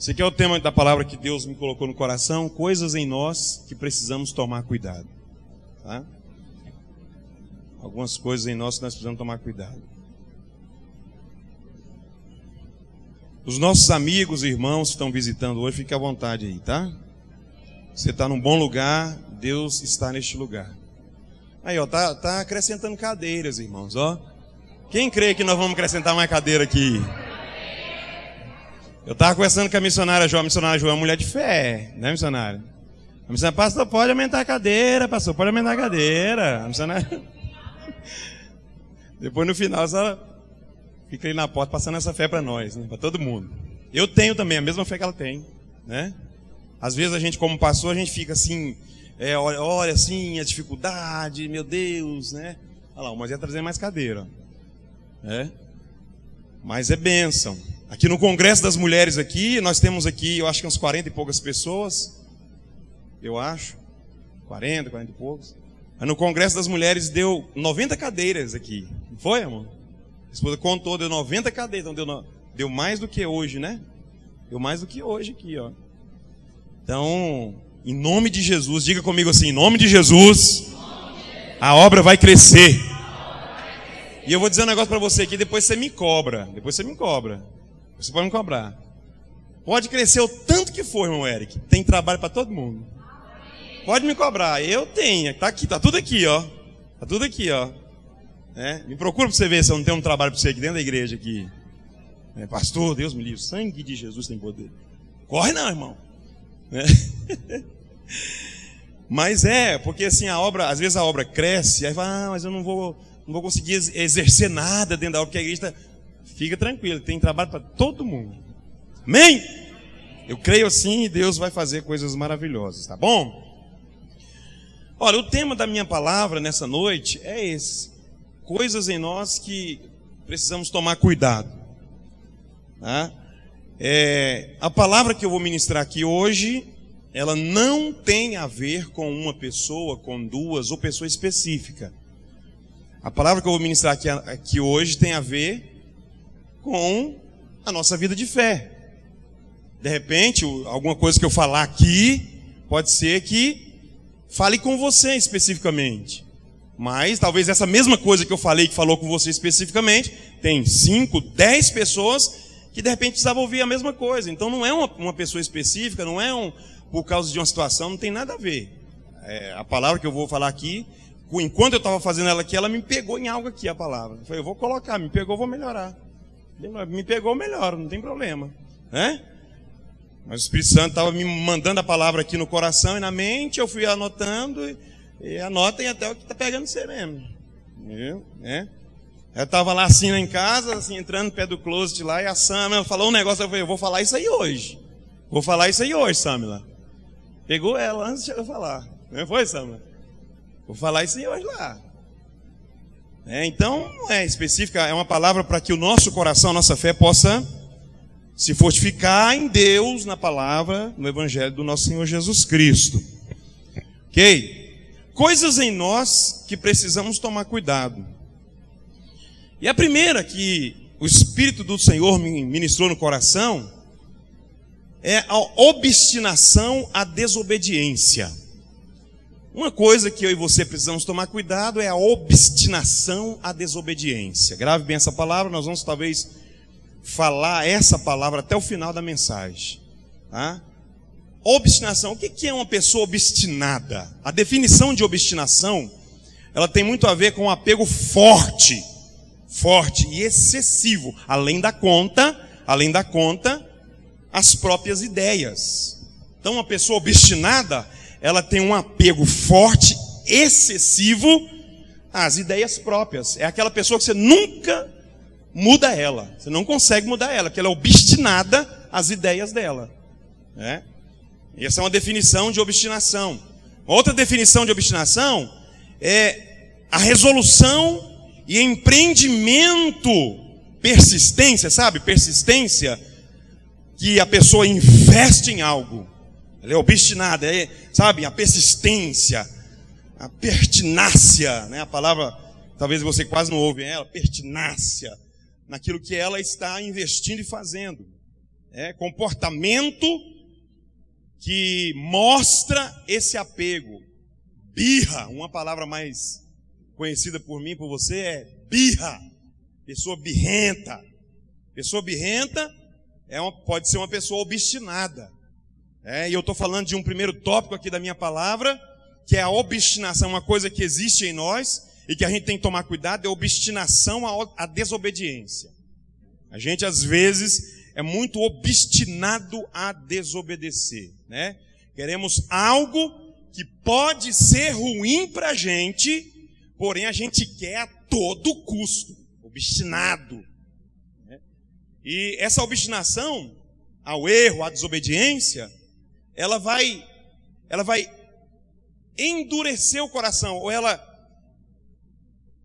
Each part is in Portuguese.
Esse aqui é o tema da palavra que Deus me colocou no coração, coisas em nós que precisamos tomar cuidado. Tá? Algumas coisas em nós que nós precisamos tomar cuidado. Os nossos amigos e irmãos que estão visitando hoje, fique à vontade aí, tá? Você está num bom lugar, Deus está neste lugar. Aí, ó, tá acrescentando cadeiras, irmãos, ó. Quem crê que nós vamos acrescentar mais cadeira aqui? Eu estava conversando com a missionária João. A missionária João é uma mulher de fé, né, missionária? A missionária, pastor, pode aumentar a cadeira, pastor, pode aumentar a cadeira. A missionária... Depois, no final, ela fica ali na porta passando essa fé para nós, né, para todo mundo. Eu tenho também a mesma fé que ela tem, né? Às vezes a gente, como pastor, a gente fica assim, olha assim, a dificuldade, meu Deus, né? Olha lá, o Moisés ia trazer mais cadeira, né? Mas é bênção. Aqui no Congresso das Mulheres aqui, nós temos aqui, eu acho que uns 40 e poucas pessoas, eu acho, 40 e poucos. Mas no Congresso das Mulheres deu 90 cadeiras aqui, não foi, amor? A esposa contou, deu 90 cadeiras, então deu mais do que hoje, né? Deu mais do que hoje aqui, ó. Então, em nome de Jesus, diga comigo assim, em nome de Jesus, a obra vai crescer. E eu vou dizer um negócio para você aqui, depois você me cobra. Você pode me cobrar. Pode crescer o tanto que for, irmão Eric. Tem trabalho para todo mundo. Pode me cobrar, eu tenho. Tá aqui, tá tudo aqui, ó. Tá tudo aqui, ó. Me procura para você ver se eu não tenho um trabalho para você aqui dentro da igreja aqui. Pastor, Deus me livre, o sangue de Jesus tem poder. Corre não, irmão. Mas porque assim a obra, às vezes a obra cresce, aí fala, mas eu não vou conseguir exercer nada dentro da obra, porque a igreja está... Fica tranquilo, tem trabalho para todo mundo. Amém? Eu creio assim e Deus vai fazer coisas maravilhosas, tá bom? Olha, o tema da minha palavra nessa noite é esse. Coisas em nós que precisamos tomar cuidado. Tá? A palavra que eu vou ministrar aqui hoje, ela não tem a ver com uma pessoa, com duas ou pessoa específica. A palavra que eu vou ministrar aqui hoje tem a ver com a nossa vida de fé. De repente, alguma coisa que eu falar aqui, pode ser que fale com você especificamente. Mas talvez essa mesma coisa que eu falei, que falou com você especificamente, tem 5, 10 pessoas que de repente precisavam ouvir a mesma coisa. Então não é uma pessoa específica, não é por causa de uma situação, não tem nada a ver. A palavra que eu vou falar aqui, enquanto eu estava fazendo ela aqui, ela me pegou em algo aqui, a palavra. Eu falei, eu vou colocar, me pegou, vou melhorar. Me pegou, melhor, não tem problema. Mas o Espírito Santo estava me mandando a palavra aqui no coração e na mente, eu fui anotando, e anotem até o que está pegando você mesmo. Viu? Eu estava lá assim em casa, assim, entrando no pé do closet lá, e a Samila falou um negócio, eu falei, eu vou falar isso aí hoje. Samila. Pegou ela antes de eu falar. Não foi, Samila? Vou falar isso aí hoje lá. Então, não é específica, é uma palavra para que o nosso coração, a nossa fé possa se fortificar em Deus, na palavra, no Evangelho do nosso Senhor Jesus Cristo. Ok? Coisas em nós que precisamos tomar cuidado. E a primeira que o Espírito do Senhor me ministrou no coração é a obstinação à desobediência. Uma coisa que eu e você precisamos tomar cuidado é a obstinação à desobediência. Grave bem essa palavra, nós vamos talvez falar essa palavra até o final da mensagem. Tá? Obstinação, o que é uma pessoa obstinada? A definição de obstinação, ela tem muito a ver com um apego forte e excessivo, além da conta, às próprias ideias. Então uma pessoa obstinada, ela tem um apego forte, excessivo às ideias próprias. É aquela pessoa que você nunca muda ela. Você não consegue mudar ela, porque ela é obstinada às ideias dela. Essa é uma definição de obstinação. Outra definição de obstinação é a resolução e empreendimento, persistência, sabe? Persistência, que a pessoa investe em algo. Ela é obstinada, sabe? A persistência, a pertinácia, né? A palavra, talvez você quase não ouve ela, pertinácia, naquilo que ela está investindo e fazendo. comportamento que mostra esse apego. Birra, uma palavra mais conhecida por mim, por você, é birra. Pessoa birrenta. Pessoa birrenta pode ser uma pessoa obstinada. E eu estou falando de um primeiro tópico aqui da minha palavra, que é a obstinação, uma coisa que existe em nós e que a gente tem que tomar cuidado, é a obstinação à desobediência. A gente, às vezes, é muito obstinado a desobedecer, né? Queremos algo que pode ser ruim para a gente, porém a gente quer a todo custo. Obstinado. Né? E essa obstinação ao erro, à desobediência, ela vai endurecer o coração, ou ela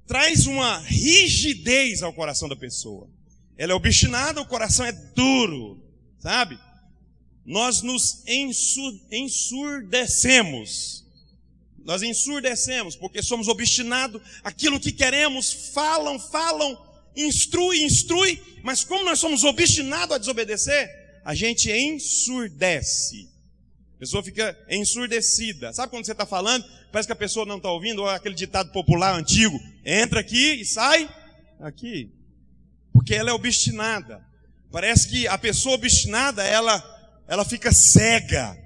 traz uma rigidez ao coração da pessoa. Ela é obstinada, o coração é duro, sabe? Nós nos ensurdecemos. Nós ensurdecemos porque somos obstinados. Aquilo que queremos, falam, instrui, mas como nós somos obstinados a desobedecer, a gente ensurdece. A pessoa fica ensurdecida. Sabe quando você está falando, parece que a pessoa não está ouvindo, ou aquele ditado popular antigo, entra aqui e sai aqui. Porque ela é obstinada. Parece que a pessoa obstinada, ela fica cega.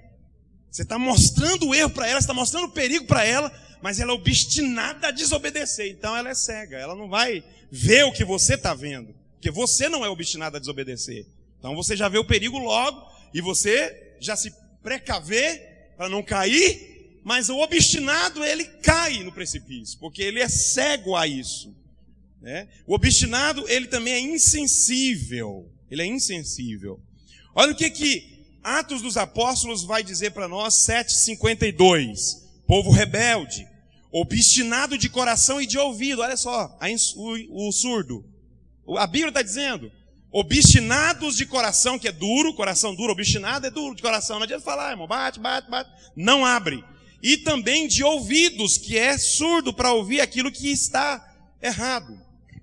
Você está mostrando o erro para ela, você está mostrando o perigo para ela, mas ela é obstinada a desobedecer. Então ela é cega, ela não vai ver o que você está vendo. Porque você não é obstinado a desobedecer. Então você já vê o perigo logo, e você já se precaver para não cair, mas o obstinado, ele cai no precipício, porque ele é cego a isso. Né? O obstinado, ele também é insensível. Ele é insensível. Olha o que Atos dos Apóstolos vai dizer para nós, 7:52. Povo rebelde, obstinado de coração e de ouvido. Olha só, o surdo. A Bíblia está dizendo, obstinados de coração, que é duro, coração duro, obstinado é duro de coração. Não adianta falar, irmão, bate, não abre. E também de ouvidos, que é surdo para ouvir aquilo que está errado.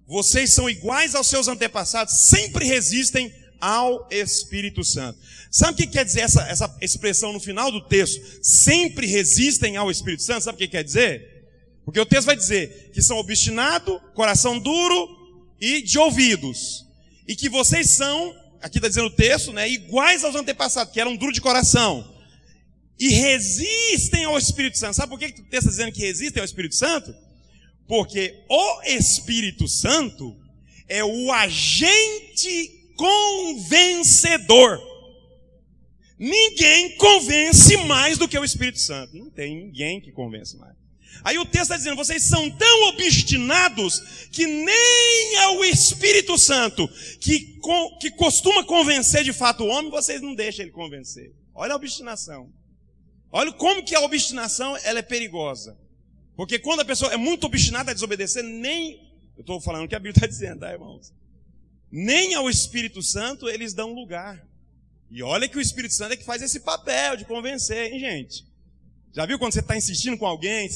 Vocês são iguais aos seus antepassados, sempre resistem ao Espírito Santo. Sabe o que quer dizer essa expressão no final do texto? Sempre resistem ao Espírito Santo. Sabe o que quer dizer? Porque o texto vai dizer que são obstinados, coração duro e de ouvidos. E que vocês são, aqui está dizendo o texto, né, iguais aos antepassados, que eram duros de coração. E resistem ao Espírito Santo. Sabe por que o texto está dizendo que resistem ao Espírito Santo? Porque o Espírito Santo é o agente convencedor. Ninguém convence mais do que o Espírito Santo. Não tem ninguém que convence mais. Aí o texto está dizendo, vocês são tão obstinados que nem ao Espírito Santo, que costuma convencer de fato o homem, vocês não deixam ele convencer. Olha a obstinação. Olha como que a obstinação ela é perigosa. Porque quando a pessoa é muito obstinada a desobedecer, eu estou falando o que a Bíblia está dizendo, tá, irmãos? Nem ao Espírito Santo eles dão lugar. E olha que o Espírito Santo é que faz esse papel de convencer, hein, gente? Já viu quando você está insistindo com alguém,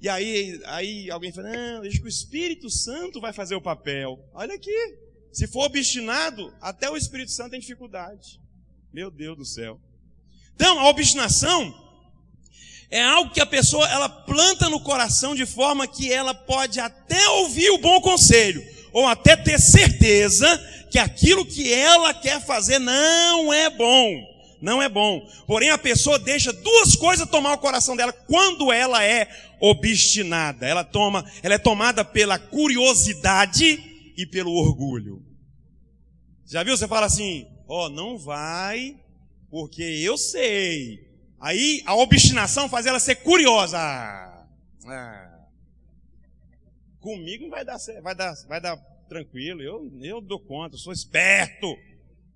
e aí alguém fala, não, deixa que o Espírito Santo vai fazer o papel. Olha aqui, se for obstinado, até o Espírito Santo tem dificuldade. Meu Deus do céu. Então, a obstinação é algo que a pessoa, ela planta no coração de forma que ela pode até ouvir o bom conselho, ou até ter certeza que aquilo que ela quer fazer não é bom. Não é bom. Porém, a pessoa deixa duas coisas tomar o coração dela quando ela é obstinada. Ela é tomada pela curiosidade e pelo orgulho. Já viu? Você fala assim, não vai, porque eu sei. Aí a obstinação faz ela ser curiosa. Comigo não vai dar certo, vai dar tranquilo, eu dou conta, eu sou esperto.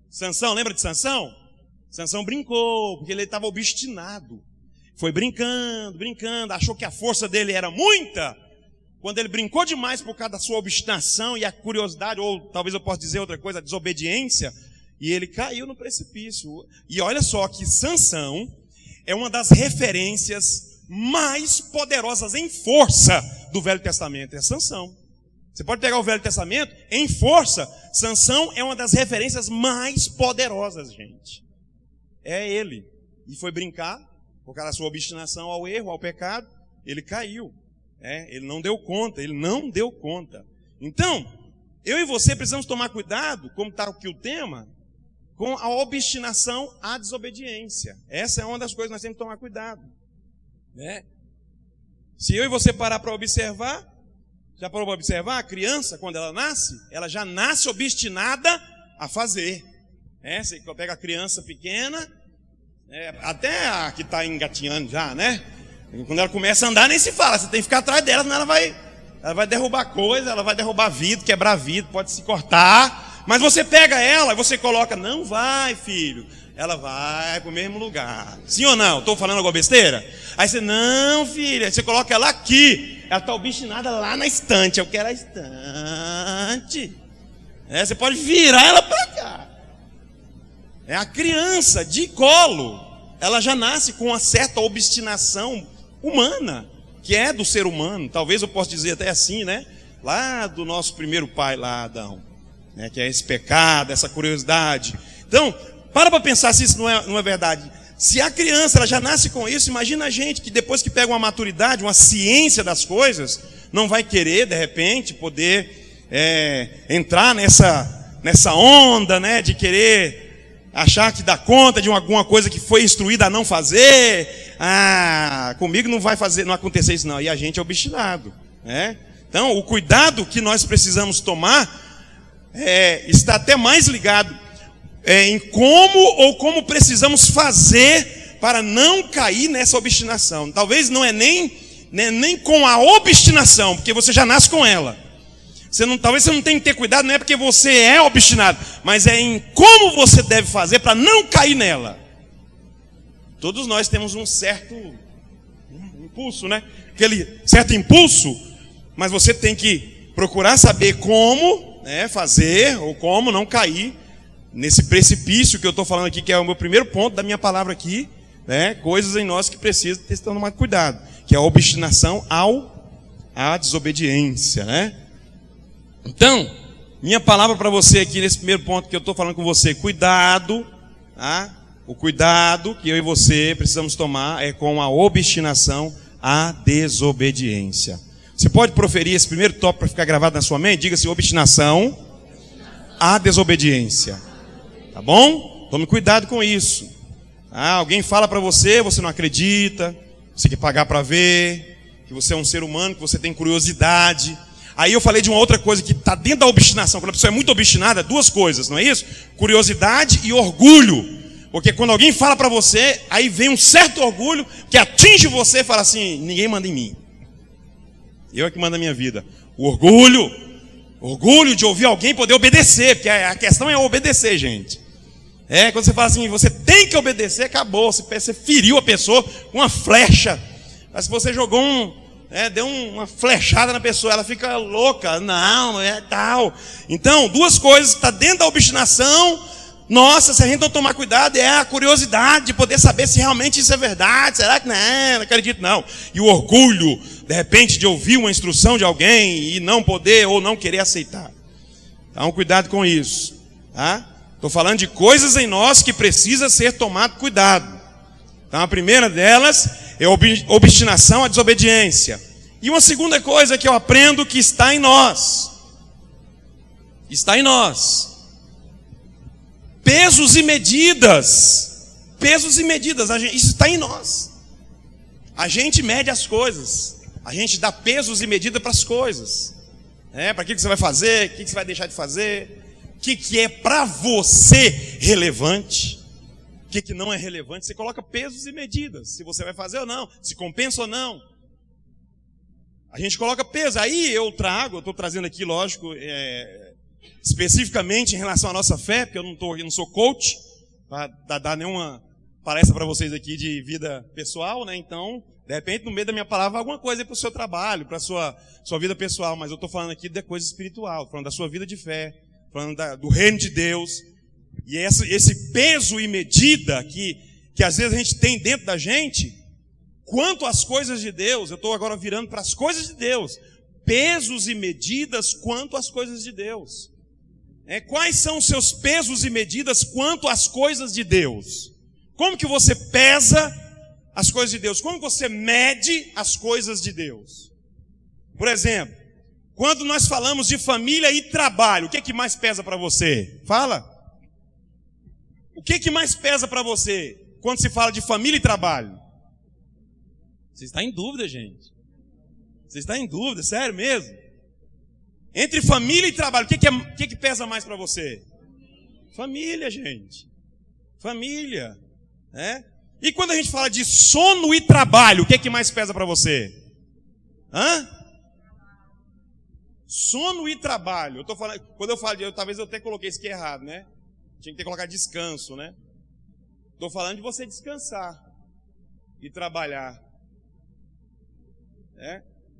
Sansão, lembra de Sansão? Sansão brincou, porque ele estava obstinado. Foi brincando, achou que a força dele era muita. Quando ele brincou demais por causa da sua obstinação e a curiosidade, ou talvez eu possa dizer outra coisa, a desobediência, e ele caiu no precipício. E olha só que Sansão é uma das referências mais poderosas em força do Velho Testamento. É Sansão. Você pode pegar o Velho Testamento, em força, Sansão é uma das referências mais poderosas, gente. É ele. E foi brincar, por causa da sua obstinação ao erro, ao pecado, ele caiu. Ele não deu conta, Então, eu e você precisamos tomar cuidado, como está aqui o tema, com a obstinação à desobediência. Essa é uma das coisas que nós temos que tomar cuidado. Se eu e você parar para observar, já parou para observar? A criança, quando ela nasce, ela já nasce obstinada a fazer. Você pega a criança pequena, até a que está engatinhando já, né? Quando ela começa a andar, nem se fala, você tem que ficar atrás dela, senão ela vai derrubar coisa, ela vai derrubar vidro, quebrar vidro, pode se cortar. Mas você pega ela e você coloca, não vai, filho. Ela vai para o mesmo lugar. Sim ou não? Estou falando alguma besteira? Aí você, não, filha. Aí você coloca ela aqui. Ela está obstinada lá na estante. Eu quero a estante. Você pode virar ela para cá. A criança de colo, ela já nasce com uma certa obstinação humana, que é do ser humano. Talvez eu possa dizer até assim, né? Lá do nosso primeiro pai, lá, Adão. Que é esse pecado, essa curiosidade. Então, para pensar se isso não é verdade. Se a criança ela já nasce com isso, imagina a gente que depois que pega uma maturidade, uma ciência das coisas, não vai querer, de repente, poder entrar nessa onda, né, de querer achar que dá conta de alguma coisa que foi instruída a não fazer. Comigo não vai acontecer isso não. E a gente é obstinado. Então, o cuidado que nós precisamos tomar está até mais ligado em como precisamos fazer para não cair nessa obstinação. Talvez não é nem com a obstinação, porque você já nasce com ela. Talvez você não tenha que ter cuidado, não é porque você é obstinado, mas é em como você deve fazer para não cair nela. Todos nós temos um certo impulso, né? Aquele certo impulso, mas você tem que procurar saber como fazer ou como não cair nesse precipício que eu estou falando aqui, que é o meu primeiro ponto da minha palavra aqui, coisas em nós que precisam ter tomado cuidado, que é a obstinação à desobediência, Então, minha palavra para você aqui nesse primeiro ponto que eu estou falando com você, cuidado, o cuidado que eu e você precisamos tomar é com a obstinação à desobediência. Você pode proferir esse primeiro tópico para ficar gravado na sua mente? Diga-se obstinação à desobediência. Tá bom? Tome cuidado com isso. Alguém fala para você, você não acredita, você quer pagar para ver, que você é um ser humano, que você tem curiosidade. Aí eu falei de uma outra coisa que está dentro da obstinação. Quando a pessoa é muito obstinada, duas coisas, não é isso? Curiosidade e orgulho. Porque quando alguém fala para você, aí vem um certo orgulho que atinge você e fala assim, ninguém manda em mim. Eu é que mando a minha vida. O orgulho de ouvir alguém poder obedecer, porque a questão é obedecer, gente. Quando você fala assim, você tem que obedecer, acabou. Você feriu a pessoa com uma flecha. Mas se você jogou deu uma flechada na pessoa, ela fica louca. Não, é tal. Então, duas coisas, está dentro da obstinação. Nossa, se a gente não tomar cuidado, é a curiosidade de poder saber se realmente isso é verdade. Será que não acredito não. E o orgulho, de repente, de ouvir uma instrução de alguém e não poder ou não querer aceitar. Então, cuidado com isso. Estou falando de coisas em nós que precisa ser tomado cuidado. Então, a primeira delas é obstinação à desobediência. E uma segunda coisa que eu aprendo que está em nós. Está em nós. Pesos e medidas. Pesos e medidas. Isso está em nós. A gente mede as coisas. A gente dá pesos e medidas para as coisas. Para que você vai fazer, o que você vai deixar de fazer. O que é para você relevante. O que não é relevante. Você coloca pesos e medidas. Se você vai fazer ou não. Se compensa ou não. A gente coloca peso. Aí eu estou trazendo aqui, lógico, especificamente em relação à nossa fé, porque eu não sou coach, para dar nenhuma palestra para vocês aqui de vida pessoal, né? Então, de repente, no meio da minha palavra, alguma coisa para o seu trabalho, para a sua vida pessoal, mas eu estou falando aqui da coisa espiritual, falando da sua vida de fé, falando do reino de Deus, e esse peso e medida que às vezes a gente tem dentro da gente, quanto às coisas de Deus, eu estou agora virando para as coisas de Deus, pesos e medidas quanto às coisas de Deus. Quais são os seus pesos e medidas quanto às coisas de Deus? Como que você pesa as coisas de Deus? Como você mede as coisas de Deus? Por exemplo, quando nós falamos de família e trabalho, o que é que mais pesa para você? Fala. O que é que mais pesa para você quando se fala de família e trabalho? Você está em dúvida, gente. Você está em dúvida, sério mesmo? Entre família e trabalho, o que pesa mais para você? Família, gente. Família. E quando a gente fala de sono e trabalho, o que mais pesa para você? Sono e trabalho. Eu tô falando, quando eu falo de, talvez eu até coloquei isso aqui errado, né? Tinha que ter colocado descanso, né? Estou falando de você descansar e trabalhar.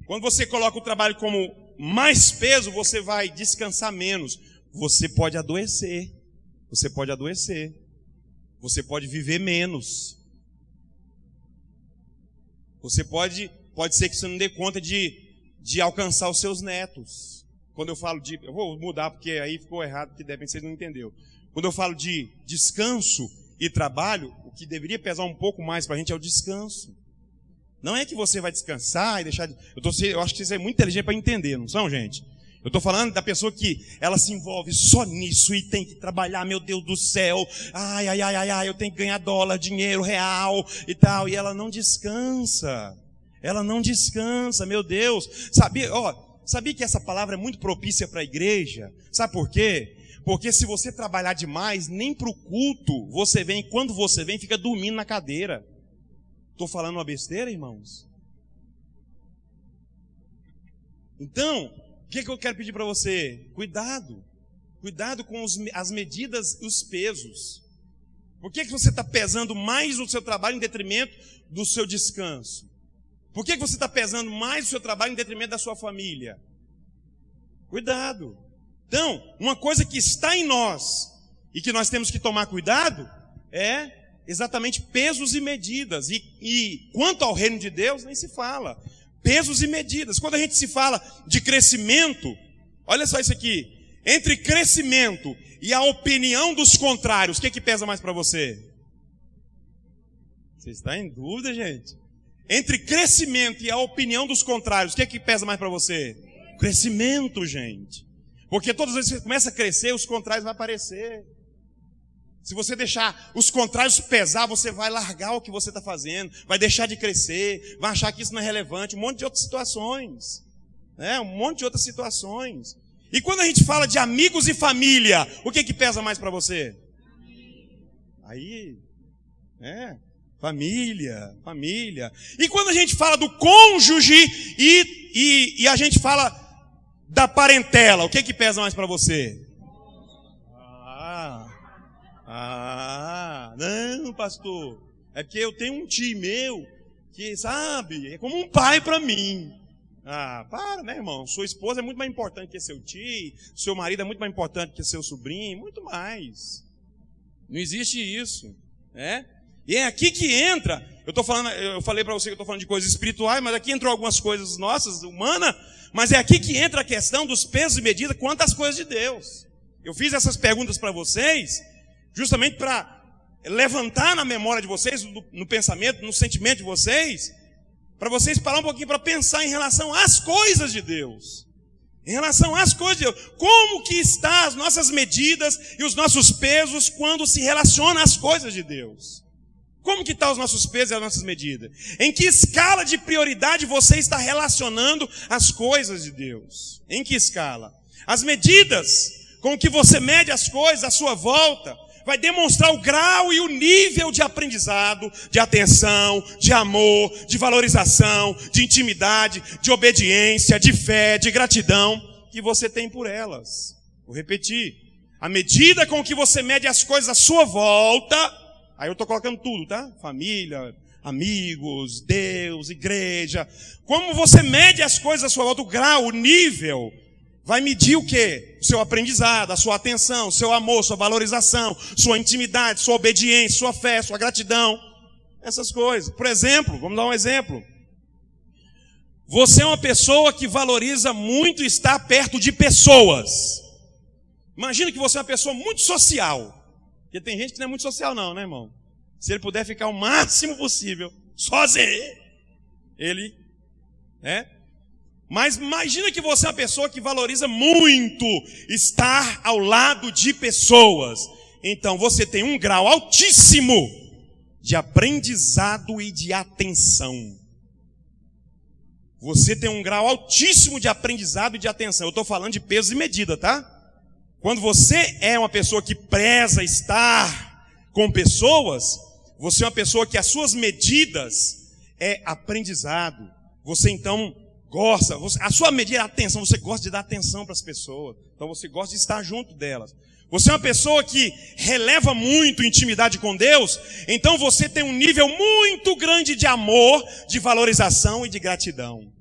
Quando você coloca o trabalho como mais peso, você vai descansar menos. Você pode adoecer. Você pode adoecer. Você pode viver menos. Você pode ser que você não dê conta de alcançar os seus netos. Quando eu falo de... Eu vou mudar porque aí ficou errado, porque de repente vocês não entenderam. Quando eu falo de descanso e trabalho, o que deveria pesar um pouco mais para a gente é o descanso. Não é que você vai descansar e deixar de... Eu acho que vocês é muito inteligente para entender, não são, gente? Eu estou falando da pessoa que ela se envolve só nisso e tem que trabalhar, meu Deus do céu, ai, eu tenho que ganhar dólar, dinheiro, real e tal, e ela não descansa. Ela não descansa, meu Deus. Sabia que essa palavra é muito propícia para a igreja? Sabe por quê? Porque se você trabalhar demais, nem para o culto você vem, quando você vem, fica dormindo na cadeira. Estou falando uma besteira, irmãos? Então, o que eu quero pedir para você? Cuidado. Cuidado com as medidas e os pesos. Por que você está pesando mais o seu trabalho em detrimento do seu descanso? Por que você está pesando mais o seu trabalho em detrimento da sua família? Cuidado. Então, uma coisa que está em nós e que nós temos que tomar cuidado é exatamente pesos e medidas. E quanto ao reino de Deus, nem se fala. Pesos e medidas. Quando a gente se fala de crescimento, olha só isso aqui. Entre crescimento e a opinião dos contrários, o que pesa mais para você? Você está em dúvida, gente? Entre crescimento e a opinião dos contrários, o que pesa mais para você? Crescimento, gente. Porque todas as vezes que você começa a crescer, os contrários vão aparecer. Se você deixar os contrários pesar, você vai largar o que você está fazendo, vai deixar de crescer, vai achar que isso não é relevante, um monte de outras situações. Um monte de outras situações. E quando a gente fala de amigos e família, o que pesa mais para você? Aí, família. E quando a gente fala do cônjuge e a gente fala da parentela, o que pesa mais para você? Não, pastor, é porque eu tenho um tio meu que, sabe, é como um pai para mim. Para, né, irmão? Sua esposa é muito mais importante que seu tio, seu marido é muito mais importante que seu sobrinho, muito mais. Não existe isso, E é aqui que entra, eu falei para você que eu estou falando de coisas espirituais, mas aqui entrou algumas coisas nossas, humanas, mas é aqui que entra a questão dos pesos e medidas quanto às coisas de Deus. Eu fiz essas perguntas para vocês, justamente para levantar na memória de vocês, no pensamento, no sentimento de vocês, para vocês parar um pouquinho para pensar em relação às coisas de Deus. Em relação às coisas de Deus. Como que estão as nossas medidas e os nossos pesos quando se relaciona às coisas de Deus? Como que estão os nossos pesos e as nossas medidas? Em que escala de prioridade você está relacionando as coisas de Deus? Em que escala? As medidas com que você mede as coisas à sua volta vai demonstrar o grau e o nível de aprendizado, de atenção, de amor, de valorização, de intimidade, de obediência, de fé, de gratidão que você tem por elas. Vou repetir. A medida com que você mede as coisas à sua volta, aí eu estou colocando tudo, tá? Família, amigos, Deus, igreja. Como você mede as coisas à sua volta, o grau, o nível, vai medir o quê? O seu aprendizado, a sua atenção, seu amor, sua valorização, sua intimidade, sua obediência, sua fé, sua gratidão. Essas coisas. Por exemplo, vamos dar um exemplo. Você é uma pessoa que valoriza muito estar perto de pessoas. Imagina que você é uma pessoa muito social. Porque tem gente que não é muito social não, né, irmão? Se ele puder ficar o máximo possível sozinho, ele, né? Mas imagina que você é uma pessoa que valoriza muito estar ao lado de pessoas. Então você tem um grau altíssimo de aprendizado e de atenção. Você tem um grau altíssimo de aprendizado e de atenção. Eu estou falando de peso e medida, tá? Quando você é uma pessoa que preza estar com pessoas, você é uma pessoa que as suas medidas é aprendizado. Você então gosta, a sua medida é atenção, você gosta de dar atenção para as pessoas. Então você gosta de estar junto delas. Você é uma pessoa que releva muito intimidade com Deus, então você tem um nível muito grande de amor, de valorização e de gratidão.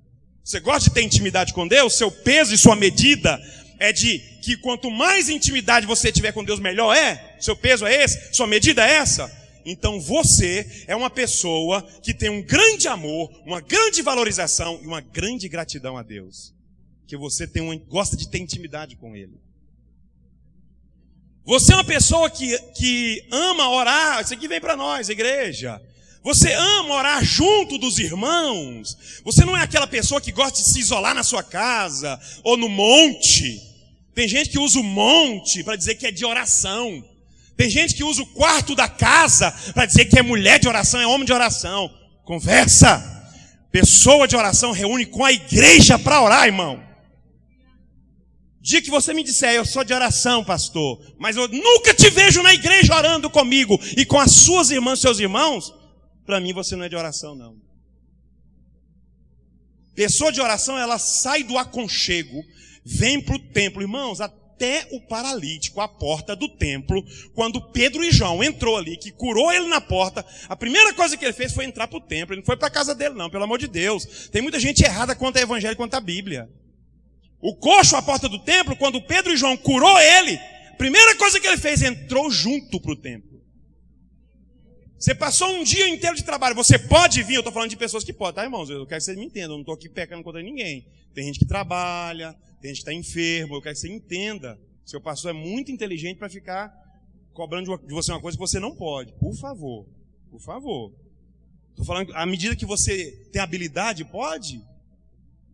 Você gosta de ter intimidade com Deus? Seu peso e sua medida é de que quanto mais intimidade você tiver com Deus, melhor é? Seu peso é esse? Sua medida é essa? Então você é uma pessoa que tem um grande amor, uma grande valorização e uma grande gratidão a Deus. Que você gosta de ter intimidade com Ele. Você é uma pessoa que ama orar, isso aqui vem para nós, igreja. Você ama orar junto dos irmãos. Você não é aquela pessoa que gosta de se isolar na sua casa ou no monte. Tem gente que usa o monte para dizer que é de oração. Tem gente que usa o quarto da casa para dizer que é mulher de oração, é homem de oração. Conversa. Pessoa de oração reúne com a igreja para orar, irmão. Dia que você me disser, eu sou de oração, pastor, mas eu nunca te vejo na igreja orando comigo e com as suas irmãs, seus irmãos, para mim você não é de oração, não. Pessoa de oração, ela sai do aconchego, vem para o templo, irmãos, até o paralítico, a porta do templo, quando Pedro e João entrou ali, que curou ele na porta, a primeira coisa que ele fez foi entrar para o templo, ele não foi para a casa dele não, pelo amor de Deus. Tem muita gente errada quanto ao evangelho, quanto à Bíblia. O coxo à porta do templo, quando Pedro e João curou ele, a primeira coisa que ele fez, entrou junto para o templo. Você passou um dia inteiro de trabalho, você pode vir, eu estou falando de pessoas que podem, tá, irmãos? Eu quero que vocês me entendam, eu não estou aqui pecando contra ninguém. Tem gente que trabalha, tem gente que está enfermo, eu quero que você entenda. Seu pastor é muito inteligente para ficar cobrando de você uma coisa que você não pode. Por favor, por favor. Estou falando, à medida que você tem habilidade, pode.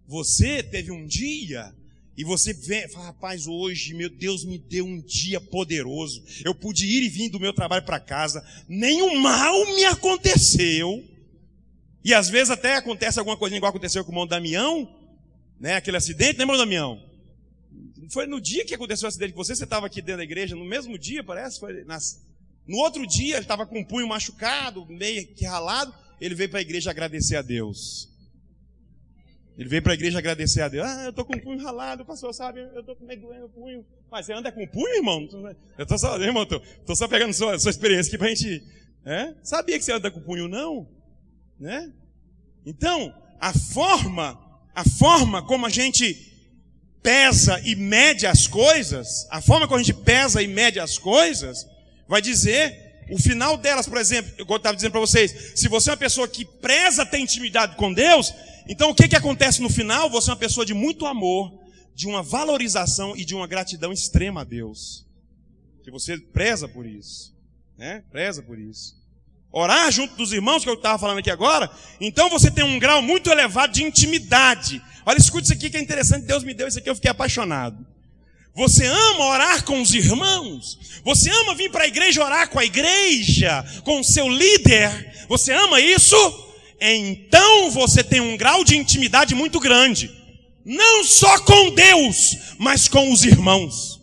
Você teve um dia e você vê, fala, rapaz, hoje, meu Deus me deu um dia poderoso. Eu pude ir e vir do meu trabalho para casa, nenhum mal me aconteceu. E às vezes até acontece alguma coisa igual aconteceu com o irmão Damião, né? Aquele acidente, lembra, Damião? Foi no dia que aconteceu o acidente com você estava aqui dentro da igreja, no mesmo dia, parece, no outro dia, ele estava com o punho machucado, meio que ralado, ele veio para a igreja agradecer a Deus. Ele veio para a igreja agradecer a Deus. Eu estou com o punho ralado, pastor, sabe? Eu estou com meio doendo o punho. Mas você anda com o punho, irmão? Eu estou só, irmão, tô só pegando sua experiência aqui para a gente... Sabia que você anda com o punho, não? Né? Então, a forma como a gente pesa e mede as coisas, vai dizer... O final delas, por exemplo, eu estava dizendo para vocês, se você é uma pessoa que preza ter intimidade com Deus, então o que acontece no final? Você é uma pessoa de muito amor, de uma valorização e de uma gratidão extrema a Deus. Que você preza por isso, né? Preza por isso. Orar junto dos irmãos, que eu estava falando aqui agora, então você tem um grau muito elevado de intimidade. Olha, escute isso aqui que é interessante, Deus me deu isso aqui, eu fiquei apaixonado. Você ama orar com os irmãos? Você ama vir para a igreja orar com a igreja, com o seu líder? Você ama isso? Então você tem um grau de intimidade muito grande. Não só com Deus, mas com os irmãos.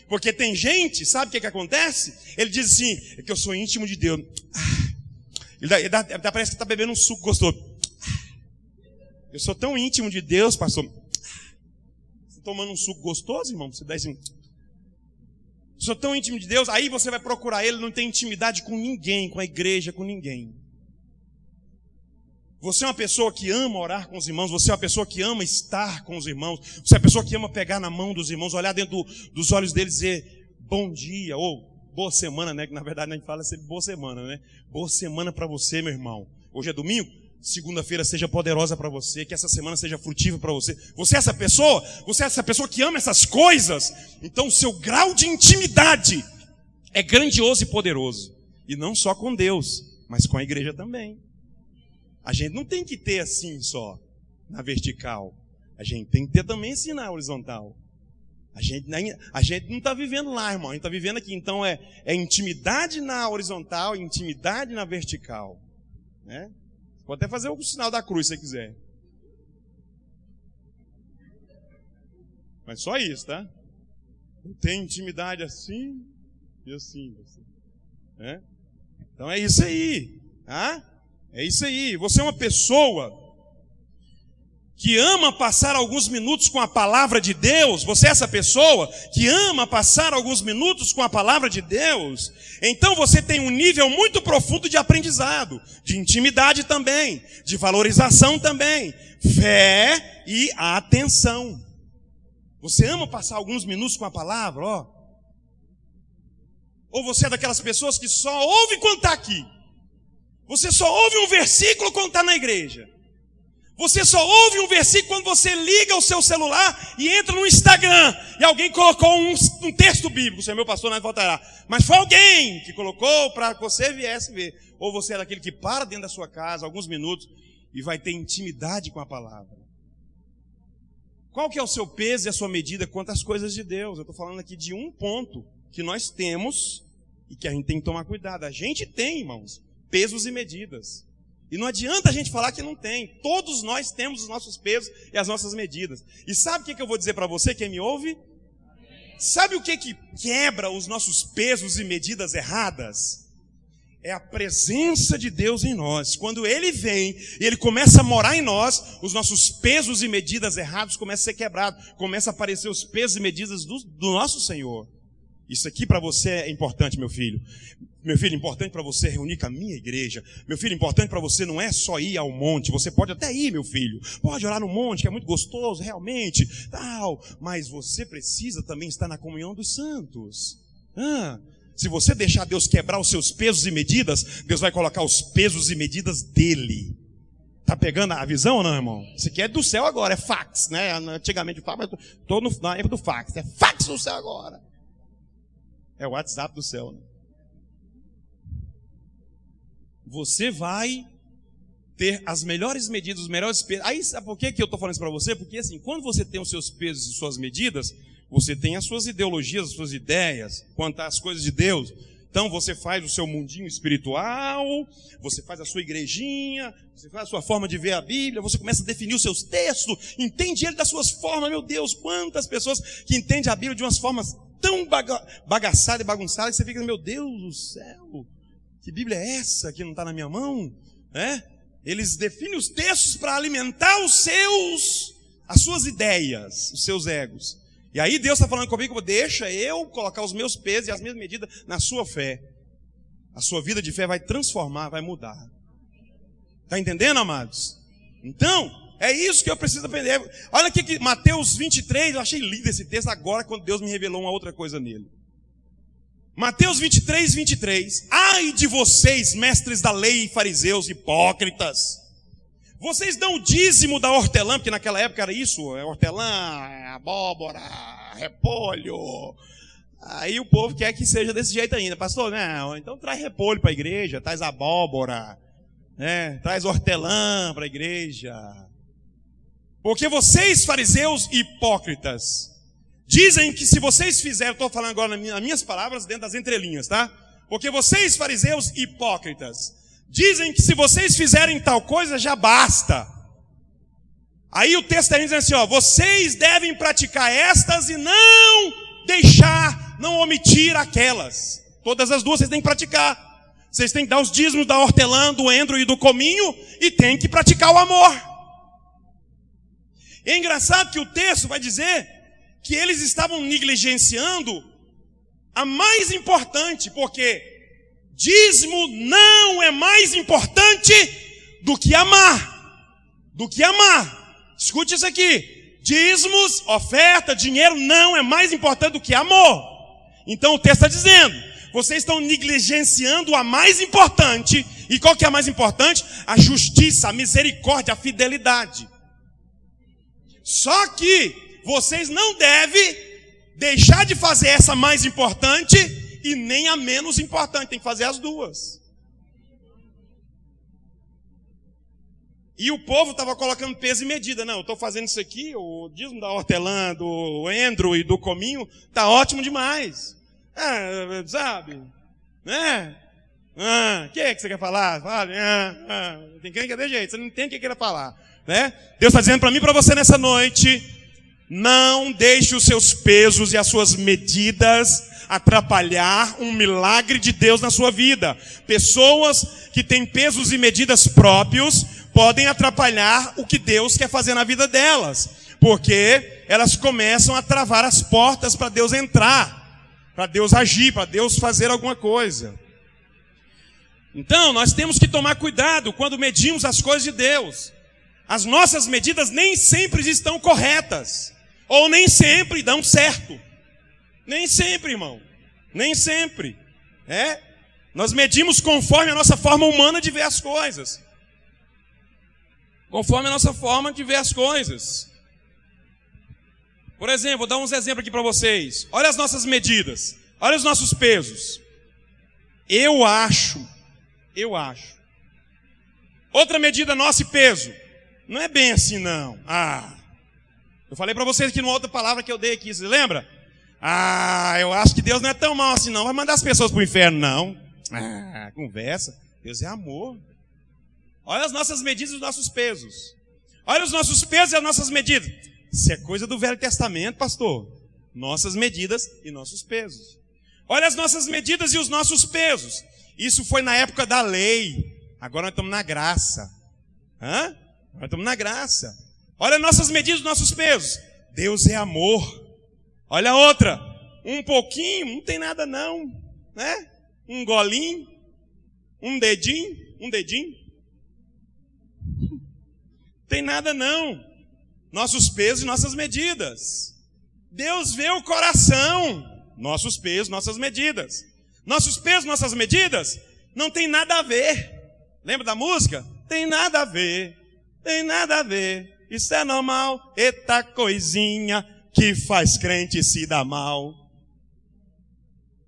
Porque tem gente, sabe o que acontece? Ele diz assim, é que eu sou íntimo de Deus. Parece que está bebendo um suco gostoso. Eu sou tão íntimo de Deus, pastor. Tomando um suco gostoso, irmão, você dá assim, sou tão íntimo de Deus, aí você vai procurar Ele, não tem intimidade com ninguém, com a igreja, com ninguém. Você é uma pessoa que ama orar com os irmãos, você é uma pessoa que ama estar com os irmãos, você é uma pessoa que ama pegar na mão dos irmãos, olhar dentro dos olhos deles e dizer, bom dia, ou boa semana, né, que na verdade a gente fala sempre boa semana, né, boa semana para você, meu irmão. Hoje é domingo, segunda-feira seja poderosa para você, que essa semana seja frutífera para você. Você é essa pessoa? Você é essa pessoa que ama essas coisas? Então o seu grau de intimidade é grandioso e poderoso. E não só com Deus, mas com a igreja também. A gente não tem que ter assim só, na vertical. A gente tem que ter também assim na horizontal. A gente não está vivendo lá, irmão. A gente está vivendo aqui. Então é intimidade na horizontal, intimidade na vertical. Né? Pode até fazer o sinal da cruz se você quiser. Mas só isso, tá? Eu tenho intimidade assim e assim. Né? Então é isso aí. Tá? É isso aí. Você é uma pessoa que ama passar alguns minutos com a palavra de Deus. Você é essa pessoa que ama passar alguns minutos com a palavra de Deus. Então você tem um nível muito profundo de aprendizado, de intimidade também, de valorização também, fé e atenção. Você ama passar alguns minutos com a palavra, ó. Ou você é daquelas pessoas que só ouve quando está aqui. Você só ouve um versículo quando está na igreja. Você só ouve um versículo quando você liga o seu celular e entra no Instagram e alguém colocou um texto bíblico. Você é meu pastor, não faltará. Mas foi alguém que colocou para que você viesse ver. Ou você é daquele que para dentro da sua casa alguns minutos e vai ter intimidade com a palavra. Qual que é o seu peso e a sua medida quanto às coisas de Deus? Eu estou falando aqui de um ponto que nós temos e que a gente tem que tomar cuidado. A gente tem, irmãos, pesos e medidas. E não adianta a gente falar que não tem. Todos nós temos os nossos pesos e as nossas medidas. E sabe o que eu vou dizer para você, quem me ouve? Sabe o que quebra os nossos pesos e medidas erradas? É a presença de Deus em nós. Quando Ele vem e Ele começa a morar em nós, os nossos pesos e medidas errados começam a ser quebrados. Começam a aparecer os pesos e medidas do nosso Senhor. Isso aqui para você é importante, meu filho. Meu filho, importante para você reunir com a minha igreja. Meu filho, importante para você não é só ir ao monte. Você pode até ir, meu filho. Pode orar no monte, que é muito gostoso, realmente. Tal. Mas você precisa também estar na comunhão dos santos. Se você deixar Deus quebrar os seus pesos e medidas, Deus vai colocar os pesos e medidas dele. Tá pegando a visão ou não, irmão? Isso aqui é do céu agora, é fax, né? Antigamente o fax, mas estou na época do fax. É fax do céu agora. É o WhatsApp do céu, né? Você vai ter as melhores medidas, os melhores pesos. Aí, sabe por que eu estou falando isso para você? Porque assim, quando você tem os seus pesos e suas medidas, você tem as suas ideologias, as suas ideias, quanto às coisas de Deus. Então você faz o seu mundinho espiritual, você faz a sua igrejinha, você faz a sua forma de ver a Bíblia, você começa a definir os seus textos, entende ele das suas formas. Meu Deus, quantas pessoas que entendem a Bíblia de umas formas tão bagaçadas e bagunçadas, que você fica, meu Deus do céu, que Bíblia é essa que não está na minha mão? Eles definem os textos para alimentar as suas ideias, os seus egos. E aí Deus está falando comigo, deixa eu colocar os meus pesos e as minhas medidas na sua fé. A sua vida de fé vai transformar, vai mudar. Está entendendo, amados? Então, é isso que eu preciso aprender. Olha aqui que Mateus 23, eu achei lindo esse texto agora quando Deus me revelou uma outra coisa nele. Mateus 23, 23. Ai de vocês, mestres da lei e fariseus hipócritas. Vocês dão o dízimo da hortelã, porque naquela época era isso, hortelã, abóbora, repolho. Aí o povo quer que seja desse jeito ainda. Pastor, não, então traz repolho para a igreja, traz abóbora, traz hortelã para a igreja. Porque vocês, fariseus hipócritas, dizem que se vocês fizerem, estou falando agora nas minhas palavras, dentro das entrelinhas, tá? Porque vocês, fariseus hipócritas, dizem que se vocês fizerem tal coisa, já basta. Aí o texto termina dizendo assim, vocês devem praticar estas e não omitir aquelas. Todas as duas vocês têm que praticar. Vocês têm que dar os dízimos da hortelã, do endro e do cominho, e têm que praticar o amor. É engraçado que o texto vai dizer que eles estavam negligenciando a mais importante, porque dízimo não é mais importante do que amar. Do que amar. Escute isso aqui. Dízimos, oferta, dinheiro não é mais importante do que amor. Então o texto está dizendo, vocês estão negligenciando a mais importante E qual que é a mais importante? A justiça, a misericórdia, a fidelidade. Só que vocês não devem deixar de fazer essa mais importante e nem a menos importante. Tem que fazer as duas. E o povo estava colocando peso e medida. Não, eu estou fazendo isso aqui, o dízimo da hortelã, do endro e do cominho, está ótimo demais. Sabe? Né? O que você quer falar? Fale. Tem quem quer de jeito, você não entende o que quer falar. Né? Deus está dizendo para mim e para você nessa noite, não deixe os seus pesos e as suas medidas atrapalhar um milagre de Deus na sua vida. Pessoas que têm pesos e medidas próprios podem atrapalhar o que Deus quer fazer na vida delas, porque elas começam a travar as portas para Deus entrar, para Deus agir, para Deus fazer alguma coisa. Então, nós temos que tomar cuidado quando medimos as coisas de Deus. As nossas medidas nem sempre estão corretas, ou nem sempre dão certo. Nem sempre, irmão. Nem sempre. Nós medimos conforme a nossa forma humana de ver as coisas. Conforme a nossa forma de ver as coisas. Por exemplo, vou dar uns exemplos aqui para vocês. Olha as nossas medidas. Olha os nossos pesos. Eu acho. Outra medida nossa e peso. Não é bem assim não. Eu falei para vocês aqui numa outra palavra que eu dei aqui. Você lembra? Eu acho que Deus não é tão mal assim não. Vai mandar as pessoas para o inferno não. Conversa. Deus é amor. Olha as nossas medidas e os nossos pesos. Olha os nossos pesos e as nossas medidas. Isso é coisa do Velho Testamento, pastor. Nossas medidas e nossos pesos. Olha as nossas medidas e os nossos pesos. Isso foi na época da lei. Agora nós estamos na graça. Nós estamos na graça. Olha as nossas medidas e os nossos pesos. Deus é amor. Olha a outra. Um pouquinho, não tem nada não. Né? Um golinho. Um dedinho. Tem nada não. Nossos pesos e nossas medidas. Deus vê o coração. Nossos pesos, nossas medidas. Nossos pesos, nossas medidas não tem nada a ver. Lembra da música? Tem nada a ver. Tem nada a ver. Isso é normal. Eita coisinha que faz crente se dar mal.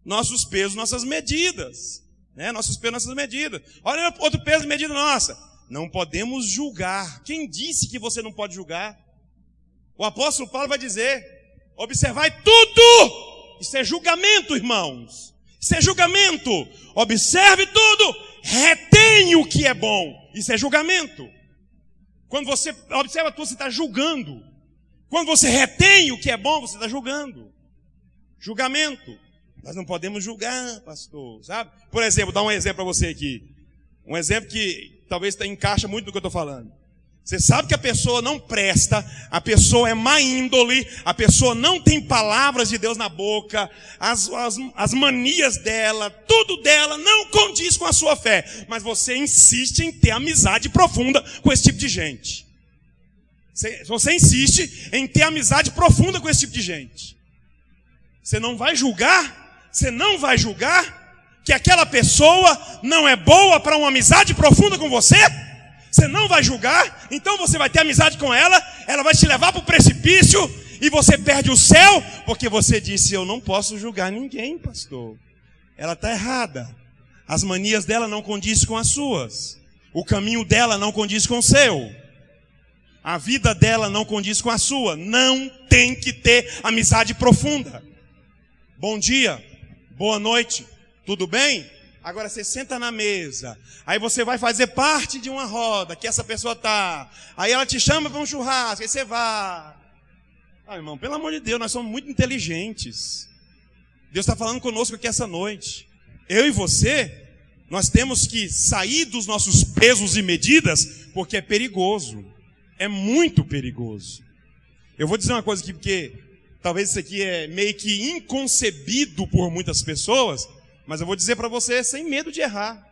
Nossos pesos, nossas medidas. Nossos pesos, nossas medidas. Olha outro peso e medida nossa. Não podemos julgar. Quem disse que você não pode julgar? O apóstolo Paulo vai dizer, observai tudo. Isso é julgamento, irmãos. Isso é julgamento. Observe tudo. Retém o que é bom. Isso é julgamento. Quando você observa tudo, você está julgando. Quando você retém o que é bom, você está julgando. Julgamento. Nós não podemos julgar, pastor, sabe? Por exemplo, vou dar um exemplo para você aqui. Um exemplo que talvez encaixa muito no que eu estou falando. Você sabe que a pessoa não presta, a pessoa é má índole, a pessoa não tem palavras de Deus na boca, as manias dela, tudo dela não condiz com a sua fé. Mas você insiste em ter amizade profunda com esse tipo de gente. Você insiste em ter amizade profunda com esse tipo de gente. Você não vai julgar que aquela pessoa não é boa para uma amizade profunda com você? Você não vai julgar, então você vai ter amizade com ela, ela vai te levar para o precipício e você perde o céu, porque você disse, eu não posso julgar ninguém, pastor. Ela está errada. As manias dela não condizem com as suas. O caminho dela não condiz com o seu. A vida dela não condiz com a sua. Não tem que ter amizade profunda. Bom dia, boa noite, tudo bem? Agora você senta na mesa, aí você vai fazer parte de uma roda que essa pessoa está. Aí ela te chama para um churrasco, aí você vai. Irmão, pelo amor de Deus, nós somos muito inteligentes. Deus está falando conosco aqui essa noite. Eu e você, nós temos que sair dos nossos pesos e medidas, porque é perigoso. É muito perigoso. Eu vou dizer uma coisa aqui, porque talvez isso aqui é meio que inconcebido por muitas pessoas, mas eu vou dizer para você sem medo de errar.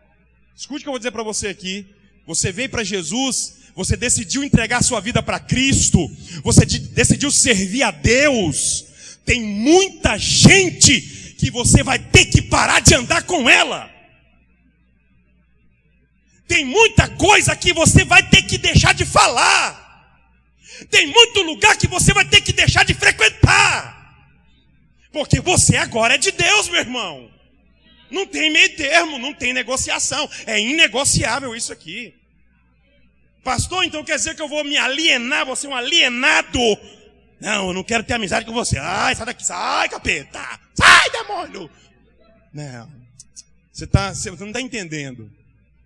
Escute o que eu vou dizer para você aqui. Você veio para Jesus, você decidiu entregar sua vida para Cristo, você decidiu servir a Deus. Tem muita gente que você vai ter que parar de andar com ela. Tem muita coisa que você vai ter que deixar de falar. Tem muito lugar que você vai ter que deixar de frequentar. Porque você agora é de Deus, meu irmão. Não tem meio termo, não tem negociação. É inegociável isso aqui. Pastor, então quer dizer que eu vou me alienar, vou ser um alienado? Não, eu não quero ter amizade com você. Ai, sai daqui, sai, capeta. Sai, demônio. Não, você não está entendendo.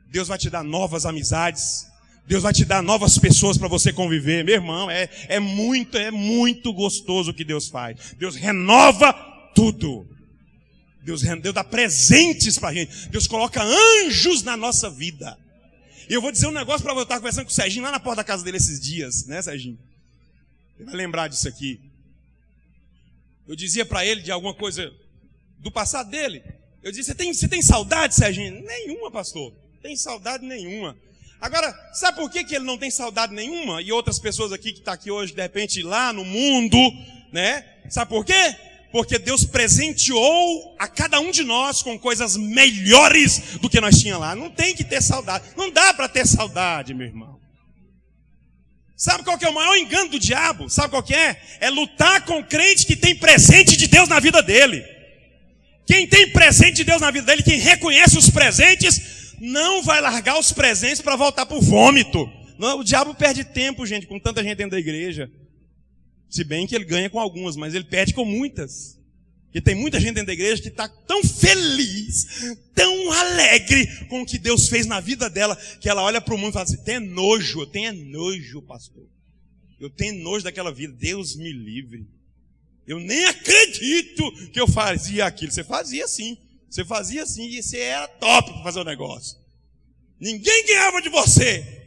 Deus vai te dar novas amizades. Deus vai te dar novas pessoas para você conviver. Meu irmão, é muito gostoso o que Deus faz. Deus renova tudo. Deus dá presentes para a gente. Deus coloca anjos na nossa vida. E eu vou dizer um negócio para você. Eu estava conversando com o Serginho lá na porta da casa dele esses dias, né, Serginho? Você vai lembrar disso aqui. Eu dizia para ele de alguma coisa do passado dele. Eu disse, você tem saudade, Serginho? Nenhuma, pastor. Tem saudade nenhuma. Agora, sabe por que ele não tem saudade nenhuma? E outras pessoas aqui que estão aqui hoje, de repente, lá no mundo, né? Sabe por quê? Porque Deus presenteou a cada um de nós com coisas melhores do que nós tínhamos lá. Não tem que ter saudade. Não dá para ter saudade, meu irmão. Sabe qual que é o maior engano do diabo? Sabe qual que é? É lutar com o crente que tem presente de Deus na vida dele. Quem tem presente de Deus na vida dele, quem reconhece os presentes, não vai largar os presentes para voltar para o vômito. Não, o diabo perde tempo, gente, com tanta gente dentro da igreja. Se bem que ele ganha com algumas, mas ele perde com muitas. Porque tem muita gente dentro da igreja que está tão feliz, tão alegre com o que Deus fez na vida dela, que ela olha para o mundo e fala assim, eu tenho nojo, pastor. Eu tenho nojo daquela vida, Deus me livre. Eu nem acredito que eu fazia aquilo. Você fazia assim e você era top para fazer o negócio. Ninguém ganhava de você.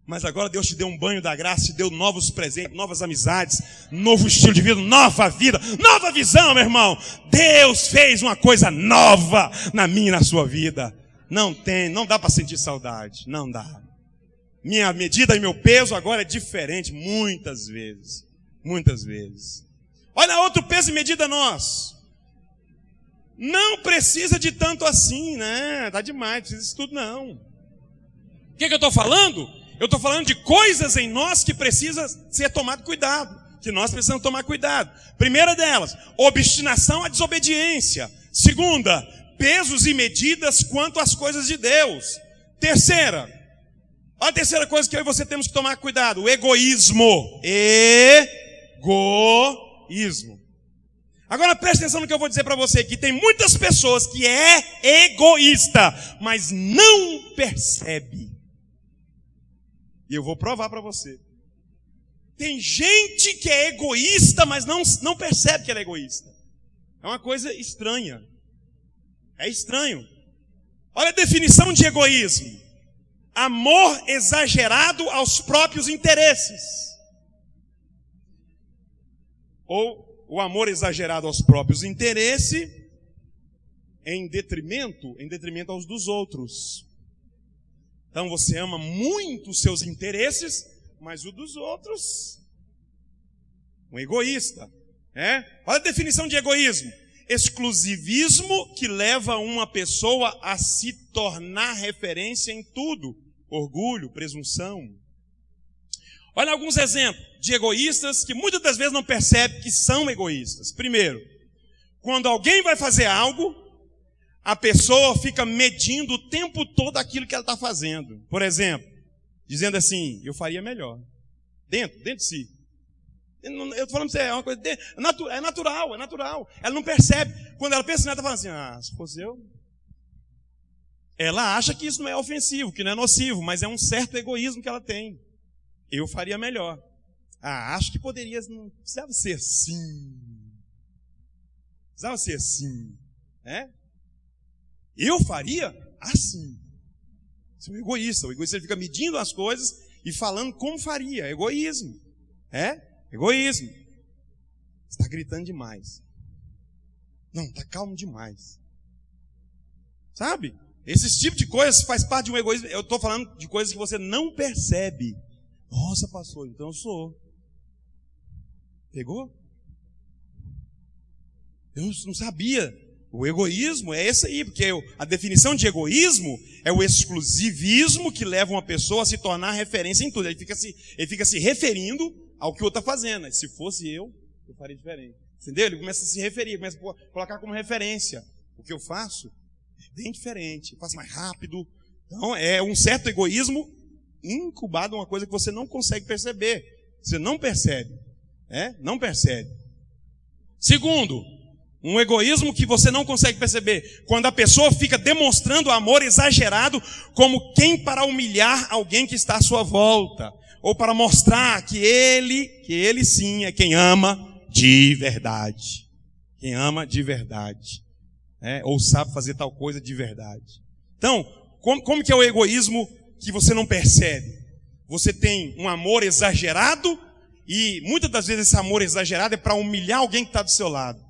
Mas agora Deus te deu um banho da graça, te deu novos presentes, novas amizades, novo estilo de vida, nova visão, meu irmão. Deus fez uma coisa nova na minha e na sua vida. Não dá para sentir saudade, não dá. Minha medida e meu peso agora é diferente, muitas vezes. Olha outro peso e medida nosso. Não precisa de tanto assim, né? Tá demais, não precisa disso tudo não. O que eu estou falando? Eu estou falando de coisas em nós que precisa ser tomado cuidado. Que nós precisamos tomar cuidado. Primeira delas, obstinação à desobediência. Segunda, pesos e medidas quanto às coisas de Deus. Terceira, olha a terceira coisa que eu e você temos que tomar cuidado. O egoísmo. Egoísmo. Agora preste atenção no que eu vou dizer para você, que tem muitas pessoas que é egoísta, mas não percebe. E eu vou provar para você. Tem gente que é egoísta, mas não percebe que ela é egoísta. É uma coisa estranha. É estranho. Olha a definição de egoísmo. Amor exagerado aos próprios interesses. Ou o amor exagerado aos próprios interesses em detrimento aos dos outros. Então você ama muito os seus interesses, mas o dos outros. Um egoísta. Olha a definição de egoísmo. Exclusivismo que leva uma pessoa a se tornar referência em tudo. Orgulho, presunção. Olha alguns exemplos de egoístas que muitas das vezes não percebem que são egoístas. Primeiro, quando alguém vai fazer algo, a pessoa fica medindo o tempo todo aquilo que ela está fazendo. Por exemplo, dizendo assim, eu faria melhor. Dentro de si. Eu estou falando para você, é uma coisa, é natural. Ela não percebe. Quando ela pensa, ela está falando assim, se fosse eu. Ela acha que isso não é ofensivo, que não é nocivo, mas é um certo egoísmo que ela tem. Eu faria melhor. Acho que poderia, não precisava ser assim. Eu faria assim. Isso é um egoísta. O egoísta fica medindo as coisas e falando como faria. Egoísmo. Egoísmo. Você está gritando demais. Não, está calmo demais. Sabe? Esse tipo de coisas faz parte de um egoísmo. Eu estou falando de coisas que você não percebe. Nossa, pastor, então eu sou. Pegou? Eu não sabia O egoísmo é esse aí, porque a definição de egoísmo é o exclusivismo que leva uma pessoa a se tornar referência em tudo. Ele fica se referindo ao que o outro está fazendo. Se fosse eu faria diferente. Entendeu? Ele começa a se referir, começa a colocar como referência. O que eu faço é bem diferente, eu faço mais rápido. Então é um certo egoísmo incubado, uma coisa que você não consegue perceber. Você não percebe. Não percebe. Segundo, um egoísmo que você não consegue perceber, quando a pessoa fica demonstrando amor exagerado como quem para humilhar alguém que está à sua volta, ou para mostrar que ele sim é quem ama de verdade. Quem ama de verdade. Ou sabe fazer tal coisa de verdade. Então, como que é o egoísmo que você não percebe? Você tem um amor exagerado e muitas das vezes esse amor exagerado é para humilhar alguém que está do seu lado.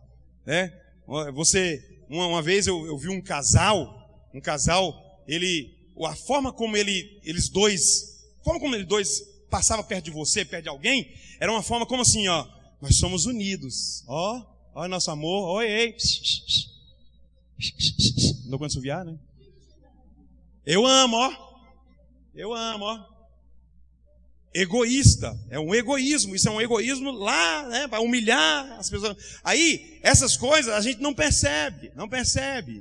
Uma vez eu vi um casal, a forma como eles dois passavam perto de você, perto de alguém, era uma forma como assim, nós somos unidos, ó nosso amor, oi, não dou conta de assoviar, né? Eu amo, egoísta, é um egoísmo, isso é um egoísmo lá, né, para humilhar as pessoas. Aí, essas coisas a gente não percebe.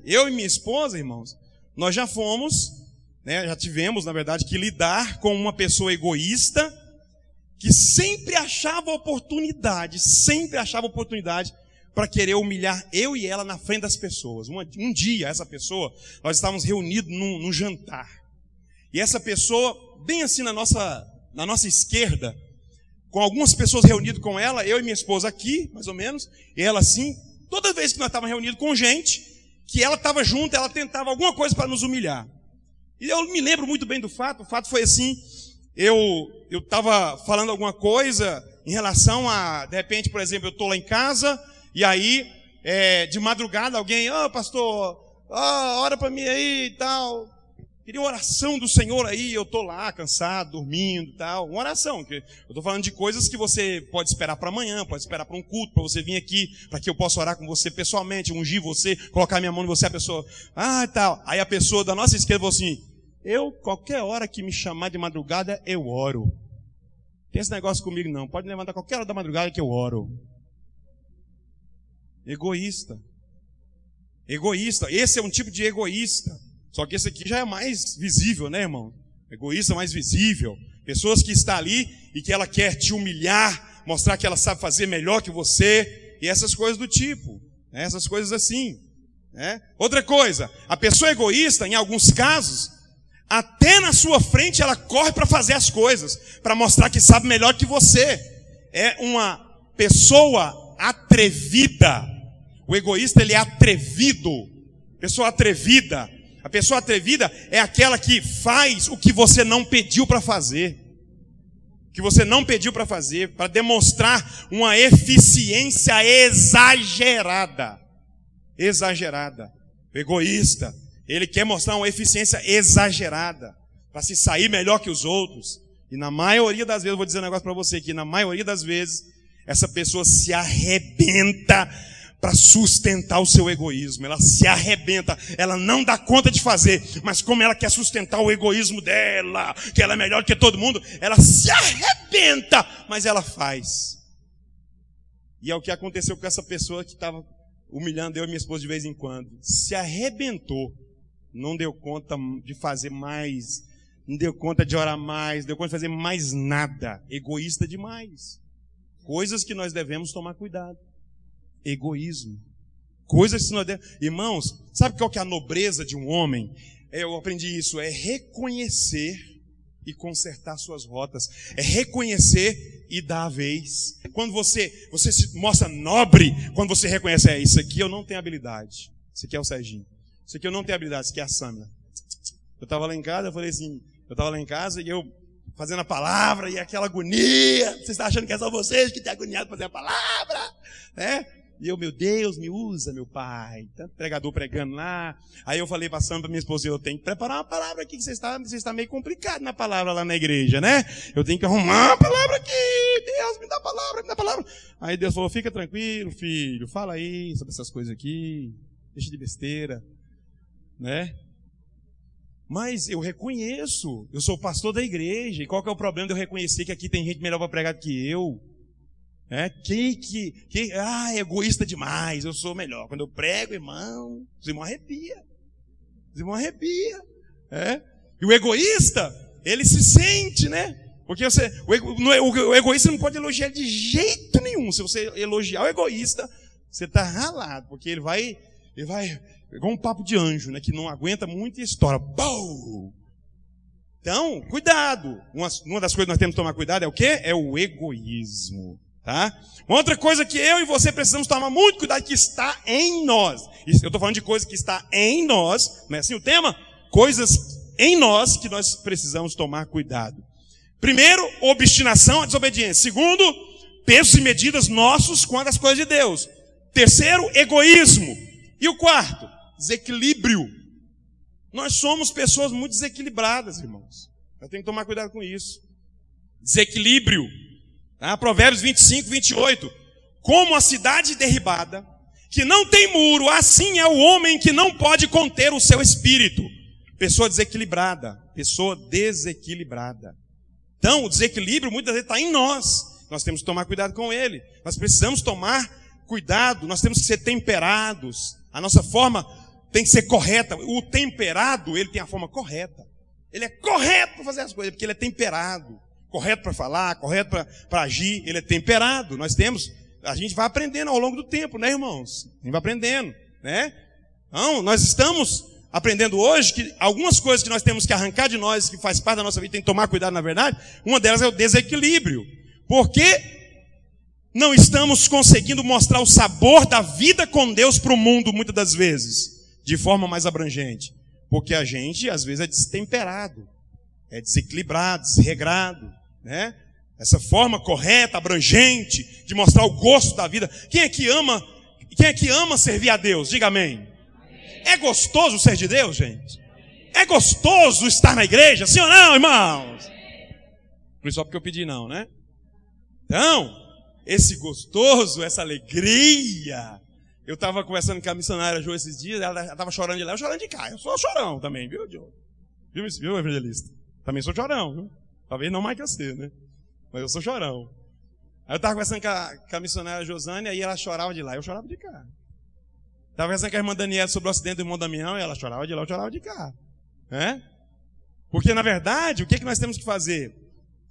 Eu e minha esposa, irmãos, nós já tivemos, na verdade, que lidar com uma pessoa egoísta que sempre achava oportunidade para querer humilhar eu e ela na frente das pessoas. Um dia, essa pessoa, nós estávamos reunidos num jantar. E essa pessoa, bem assim na nossa esquerda, com algumas pessoas reunidas com ela, eu e minha esposa aqui, mais ou menos, e ela assim, toda vez que nós estávamos reunidos com gente, que ela estava junto, ela tentava alguma coisa para nos humilhar. E eu me lembro muito bem do fato. O fato foi assim, eu estava falando alguma coisa em relação a, de repente, por exemplo, eu estou lá em casa, e aí, de madrugada, alguém, pastor, ora para mim aí e tal. Queria uma oração do Senhor aí, eu estou lá, cansado, dormindo e tal. Uma oração, que eu estou falando de coisas que você pode esperar para amanhã, pode esperar para um culto, para você vir aqui, para que eu possa orar com você pessoalmente, ungir você, colocar minha mão em você, a pessoa, e tal. Aí a pessoa da nossa esquerda falou assim, qualquer hora que me chamar de madrugada, eu oro. Tem esse negócio comigo não, pode levantar qualquer hora da madrugada que eu oro. Egoísta, esse é um tipo de egoísta. Só que esse aqui já é mais visível, né, irmão? Egoísta mais visível. Pessoas que estão ali e que ela quer te humilhar, mostrar que ela sabe fazer melhor que você, e essas coisas do tipo, né? Essas coisas assim, né? Outra coisa, a pessoa egoísta, em alguns casos, até na sua frente ela corre para fazer as coisas, para mostrar que sabe melhor que você. É uma pessoa atrevida. O egoísta, ele é atrevido. Pessoa atrevida. A pessoa atrevida é aquela que faz o que você não pediu para fazer. Que você não pediu para fazer, para demonstrar uma eficiência exagerada. O egoísta, ele quer mostrar uma eficiência exagerada, para se sair melhor que os outros. E na maioria das vezes, eu vou dizer um negócio para você aqui, na maioria das vezes, essa pessoa se arrebenta para sustentar o seu egoísmo. Ela se arrebenta, ela não dá conta de fazer, mas como ela quer sustentar o egoísmo dela, que ela é melhor que todo mundo, ela se arrebenta, mas ela faz. E é o que aconteceu com essa pessoa que estava humilhando eu e minha esposa de vez em quando. Se arrebentou, não deu conta de fazer mais, não deu conta de orar mais, não deu conta de fazer mais nada. Egoísta demais. Coisas que nós devemos tomar cuidado. Egoísmo. Coisas que nós devemos... Irmãos, sabe qual que é a nobreza de um homem? Eu aprendi isso, é reconhecer e consertar suas rotas. É reconhecer e dar a vez. Quando você se mostra nobre, quando você reconhece, isso aqui eu não tenho habilidade. Isso aqui é o Serginho. Isso aqui eu não tenho habilidade, isso aqui é a Sâmila. Eu estava lá em casa, e eu fazendo a palavra, e aquela agonia. Vocês estão achando que é só vocês que estão agoniados para fazer a palavra, né? E eu, meu Deus, me usa, meu pai. Tanto pregador pregando lá. Aí eu falei para minha esposa, eu tenho que preparar uma palavra aqui, que você está meio complicado na palavra lá na igreja, né? Eu tenho que arrumar uma palavra aqui. Deus, me dá a palavra, me dá a palavra. Aí Deus falou, fica tranquilo, filho, fala aí sobre essas coisas aqui. deixa de besteira, né? Mas eu reconheço, eu sou pastor da igreja, e qual que é o problema de eu reconhecer que aqui tem gente melhor para pregar do que eu? Egoísta demais, eu sou melhor. Quando eu prego, irmão, os irmãos arrepiam. E o egoísta, ele se sente, né? Porque o egoísta não pode elogiar de jeito nenhum. Se você elogiar o egoísta, você está ralado, porque ele vai igual um papo de anjo, né? Que não aguenta muito e estoura. Bum! Então, cuidado. Uma das coisas que nós temos que tomar cuidado é o quê? É o egoísmo. Tá? Uma outra coisa que eu e você precisamos tomar muito cuidado, que está em nós. Eu estou falando de coisa que está em nós, não é assim o tema? Coisas em nós que nós precisamos tomar cuidado. Primeiro, obstinação à desobediência. Segundo, pesos e medidas nossos quanto às coisas de Deus. Terceiro, egoísmo. E o quarto, desequilíbrio. Nós somos pessoas muito desequilibradas, irmãos. Eu tenho que tomar cuidado com isso. Desequilíbrio. Tá? Provérbios 25, 28. Como a cidade derribada, que não tem muro, assim é o homem que não pode conter o seu espírito. Pessoa desequilibrada. Pessoa desequilibrada. Então, o desequilíbrio muitas vezes está em nós. Nós temos que tomar cuidado com ele. Nós precisamos tomar cuidado. Nós temos que ser temperados. A nossa forma tem que ser correta. O temperado, ele tem a forma correta. Ele é correto para fazer as coisas, porque ele é temperado. Correto para falar, correto para agir, ele é temperado. A gente vai aprendendo ao longo do tempo, né, irmãos? A gente vai aprendendo, né? Então, nós estamos aprendendo hoje que algumas coisas que nós temos que arrancar de nós, que faz parte da nossa vida, tem que tomar cuidado, na verdade. Uma delas é o desequilíbrio. Porque não estamos conseguindo mostrar o sabor da vida com Deus para o mundo, muitas das vezes, de forma mais abrangente. Porque a gente, às vezes, é destemperado, é desequilibrado, desregrado, né? Essa forma correta, abrangente, de mostrar o gosto da vida. Quem é que ama servir a Deus? Diga amém. É gostoso ser de Deus, gente? É gostoso estar na igreja? Sim ou não, irmãos? Por isso só porque eu pedi não, né? Então, esse gostoso, essa alegria. Eu estava conversando com a missionária Jo esses dias, ela estava chorando de lá, eu chorando de cá. Eu sou chorão também, viu, Jo? Viu, evangelista? Também sou chorão, viu? Talvez não mais que você, né? Mas eu sou chorão. Aí eu estava conversando com a missionária Josânia e ela chorava de lá, eu chorava de cá. Estava conversando com a irmã Daniela sobre o acidente do irmão Damião e ela chorava de lá, eu chorava de cá. Porque, na verdade, o que nós temos que fazer?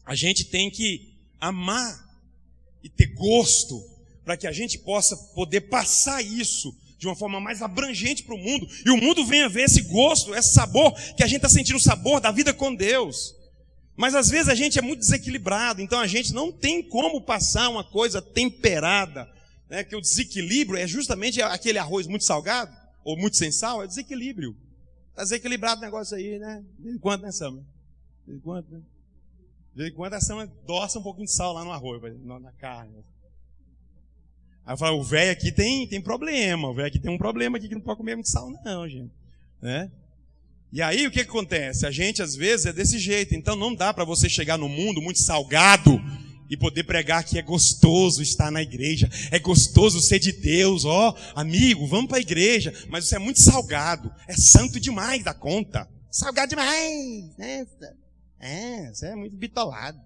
A gente tem que amar e ter gosto para que a gente possa poder passar isso de uma forma mais abrangente para o mundo. E o mundo venha ver esse gosto, esse sabor, que a gente está sentindo o sabor da vida com Deus. Mas às vezes a gente é muito desequilibrado, então a gente não tem como passar uma coisa temperada, né? Que o desequilíbrio é justamente aquele arroz muito salgado, ou muito sem sal, é desequilíbrio. Está desequilibrado o negócio aí, né? De vez em quando, né, Sama? De vez em quando, né? De vez em quando a Sama doça um pouquinho de sal lá no arroz, na carne. Aí eu falo, o velho aqui tem problema, o velho aqui tem um problema aqui que não pode comer muito sal não, gente. Né? E aí o que acontece? A gente às vezes é desse jeito, então não dá para você chegar no mundo muito salgado e poder pregar que é gostoso estar na igreja, é gostoso ser de Deus, amigo, vamos para a igreja, mas isso é muito salgado, é santo demais da conta, salgado demais, né? Isso é muito bitolado.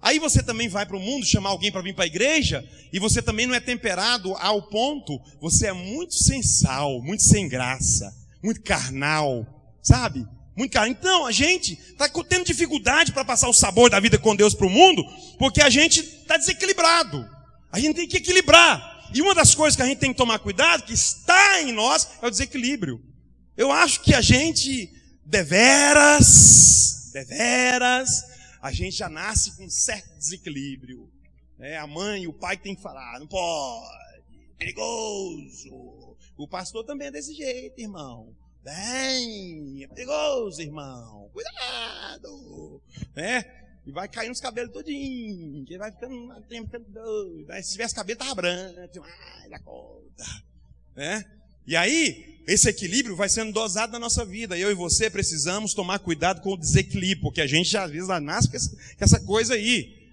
Aí você também vai para o mundo chamar alguém para vir para a igreja e você também não é temperado ao ponto, você é muito sem sal, muito sem graça, muito carnal, sabe? Muito carnal. Então a gente está tendo dificuldade para passar o sabor da vida com Deus para o mundo porque a gente está desequilibrado. A gente tem que equilibrar. E uma das coisas que a gente tem que tomar cuidado, que está em nós, é o desequilíbrio. Eu acho que a gente, deveras, a gente já nasce com um certo desequilíbrio. A mãe e o pai tem que falar, não pode, perigoso. O pastor também é desse jeito, irmão. Bem, é perigoso, irmão. Cuidado. E vai cair nos cabelos todinho. Que vai ficando doido. Se tivesse cabelo, tava branco. Da conta. E aí, esse equilíbrio vai sendo dosado na nossa vida. Eu e você precisamos tomar cuidado com o desequilíbrio, porque a gente às vezes nasce com essa coisa aí.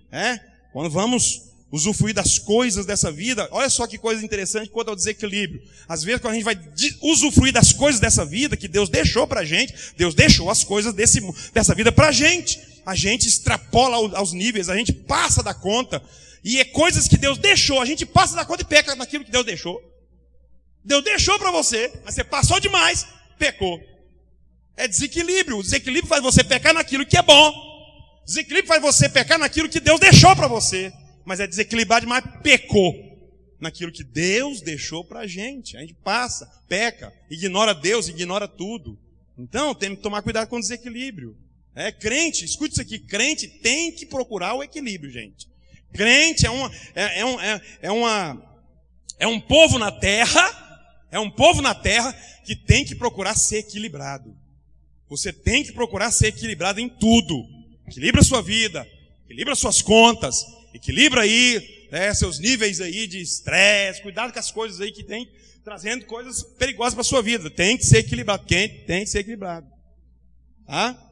Quando vamos usufruir das coisas dessa vida. Olha só que coisa interessante quanto ao desequilíbrio. Às vezes, quando a gente vai usufruir das coisas dessa vida que Deus deixou pra gente, Deus deixou as coisas dessa vida pra gente. A gente extrapola aos níveis, a gente passa da conta. E é coisas que Deus deixou, a gente passa da conta e peca naquilo que Deus deixou. Deus deixou pra você, mas você passou demais, pecou. É desequilíbrio. O desequilíbrio faz você pecar naquilo que é bom. Desequilíbrio faz você pecar naquilo que Deus deixou pra você. Mas é desequilibrado demais, pecou naquilo que Deus deixou pra gente. A gente passa, peca, ignora Deus, ignora tudo. Então, tem que tomar cuidado com o desequilíbrio. Crente, escute isso aqui, crente tem que procurar o equilíbrio, gente. Crente é um povo na terra que tem que procurar ser equilibrado. Você tem que procurar ser equilibrado em tudo. Equilibra a sua vida, equilibra as suas contas, equilibra aí, seus níveis aí de estresse, cuidado com as coisas aí que tem, trazendo coisas perigosas para a sua vida. Tem que ser equilibrado, tem que ser equilibrado. Tá?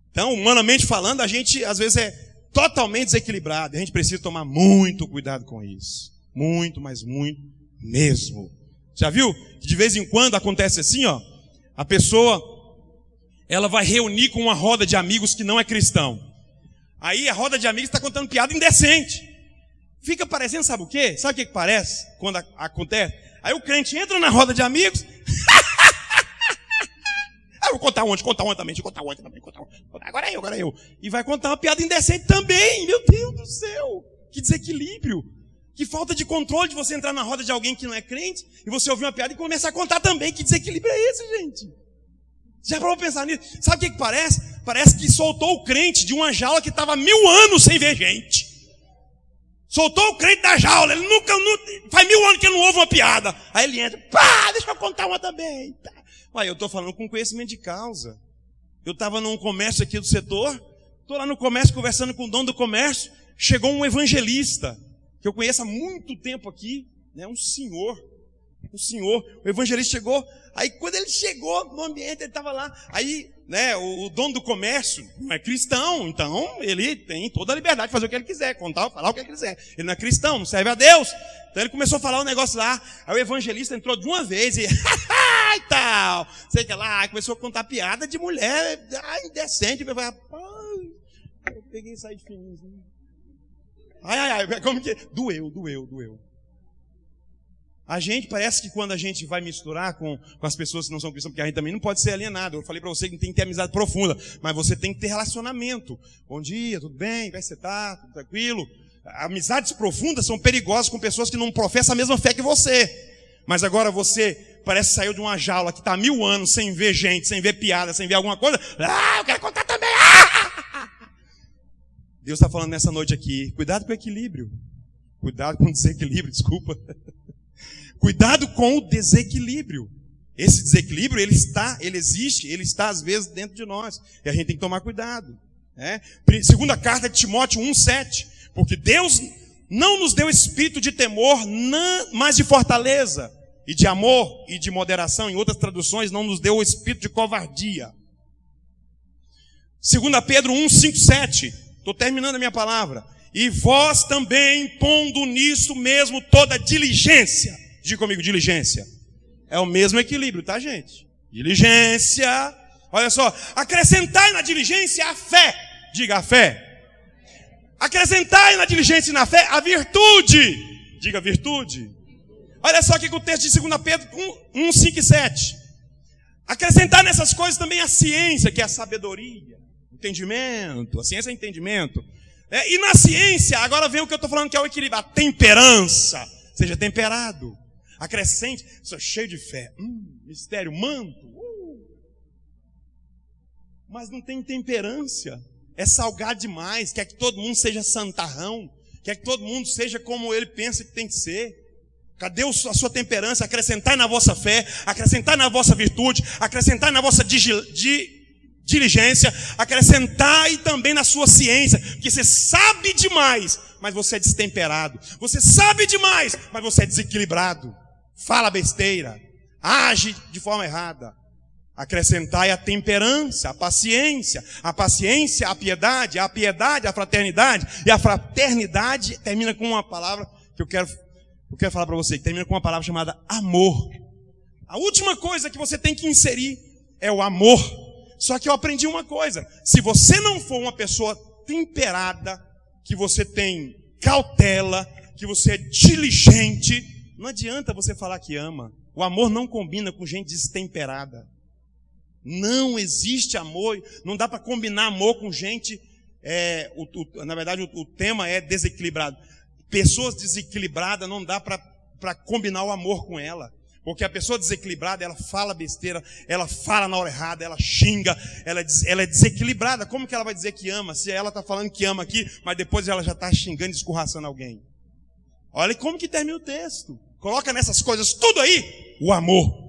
Então, humanamente falando, a gente às vezes é totalmente desequilibrado. A gente precisa tomar muito cuidado com isso. Muito, mas muito mesmo. Já viu? Que de vez em quando acontece assim, ó. A pessoa, ela vai reunir com uma roda de amigos que não é cristão. Aí a roda de amigos está contando piada indecente. Fica parecendo, sabe o quê? Sabe o que parece quando acontece? Aí o crente entra na roda de amigos. Vou contar ontem também, agora eu. E vai contar uma piada indecente também. Meu Deus do céu. Que desequilíbrio. Que falta de controle de você entrar na roda de alguém que não é crente e você ouvir uma piada e começar a contar também. Que desequilíbrio é esse, gente? Já parou pra pensar nisso? Sabe o que parece? Parece que soltou o crente de uma jaula que estava 1000 anos sem ver gente. Soltou o crente da jaula. Ele nunca faz 1000 anos que ele não ouve uma piada. Aí ele entra. Pá, deixa eu contar uma também. Tá. Ué, eu estou falando com conhecimento de causa. Eu estava num comércio aqui do setor. Estou lá no comércio conversando com o dono do comércio. Chegou um evangelista. Que eu conheço há muito tempo aqui. Né, um senhor. O evangelista chegou. Aí quando ele chegou no ambiente, ele estava lá. Aí, né, o dono do comércio não é cristão, então ele tem toda a liberdade de fazer o que ele quiser, contar, falar o que ele quiser. Ele não é cristão, não serve a Deus. Então ele começou a falar um negócio lá. Aí o evangelista entrou de uma vez e tal, sei que lá, começou a contar piada de mulher indecente. Eu falei, rapaz, eu peguei e saí de fininho. Ai, como que... Doeu. A gente, parece que quando a gente vai misturar com as pessoas que não são cristãs, porque a gente também não pode ser alienado. Eu falei para você que tem que ter amizade profunda, mas você tem que ter relacionamento. Bom dia, tudo bem? Como é que você tá? Tudo tranquilo? Amizades profundas são perigosas com pessoas que não professam a mesma fé que você. Mas agora você parece que saiu de uma jaula que está há 1000 anos sem ver gente, sem ver piada, sem ver alguma coisa. Eu quero contar também. Deus está falando nessa noite aqui, cuidado com o equilíbrio. Cuidado com o desequilíbrio, desculpa. Cuidado com o desequilíbrio. Esse desequilíbrio, ele existe, ele está às vezes dentro de nós. E a gente tem que tomar cuidado. Segunda carta de Timóteo 1,7. Porque Deus não nos deu espírito de temor, mas de fortaleza, e de amor, e de moderação. Em outras traduções, não nos deu o espírito de covardia. 2 Pedro 1,5-7. Estou terminando a minha palavra. E vós também, pondo nisso mesmo toda diligência. Diga comigo, diligência. É o mesmo equilíbrio, tá, gente? Diligência. Olha só. Acrescentai na diligência a fé. Diga a fé. Acrescentai na diligência e na fé a virtude. Diga virtude. Olha só aqui que o texto de 2 Pedro 1,5-7. Acrescentar nessas coisas também a ciência, que é a sabedoria. Entendimento. A ciência é entendimento. E na ciência, agora vem o que eu estou falando que é o equilíbrio. A temperança. Seja temperado. Acrescente. Sou cheio de fé. Mistério, manto. Mas não tem temperança. É salgado demais. Quer que todo mundo seja santarrão. Quer que todo mundo seja como ele pensa que tem que ser. Cadê a sua temperança? Acrescentar na vossa fé. Acrescentar na vossa virtude. Acrescentar na vossa diligência, acrescentar e também na sua ciência, porque você sabe demais, mas você é destemperado. Você sabe demais, mas você é desequilibrado. Fala besteira, age de forma errada. acrescentai a temperança, a paciência, a piedade, a fraternidade, e a fraternidade termina com uma palavra que eu quero falar para você, que termina com uma palavra chamada amor. A última coisa que você tem que inserir é o amor. Só que eu aprendi uma coisa: se você não for uma pessoa temperada, que você tem cautela, que você é diligente, não adianta você falar que ama. O amor não combina com gente destemperada. Não existe amor, não dá para combinar amor com gente, na verdade o tema é desequilibrado. Pessoas desequilibradas não dá para combinar o amor com ela. Porque a pessoa desequilibrada, ela fala besteira, ela fala na hora errada, ela xinga, ela é desequilibrada. Como que ela vai dizer que ama, se ela está falando que ama aqui, mas depois ela já está xingando e escorraçando alguém? Olha como que termina o texto. Coloca nessas coisas tudo aí, o amor.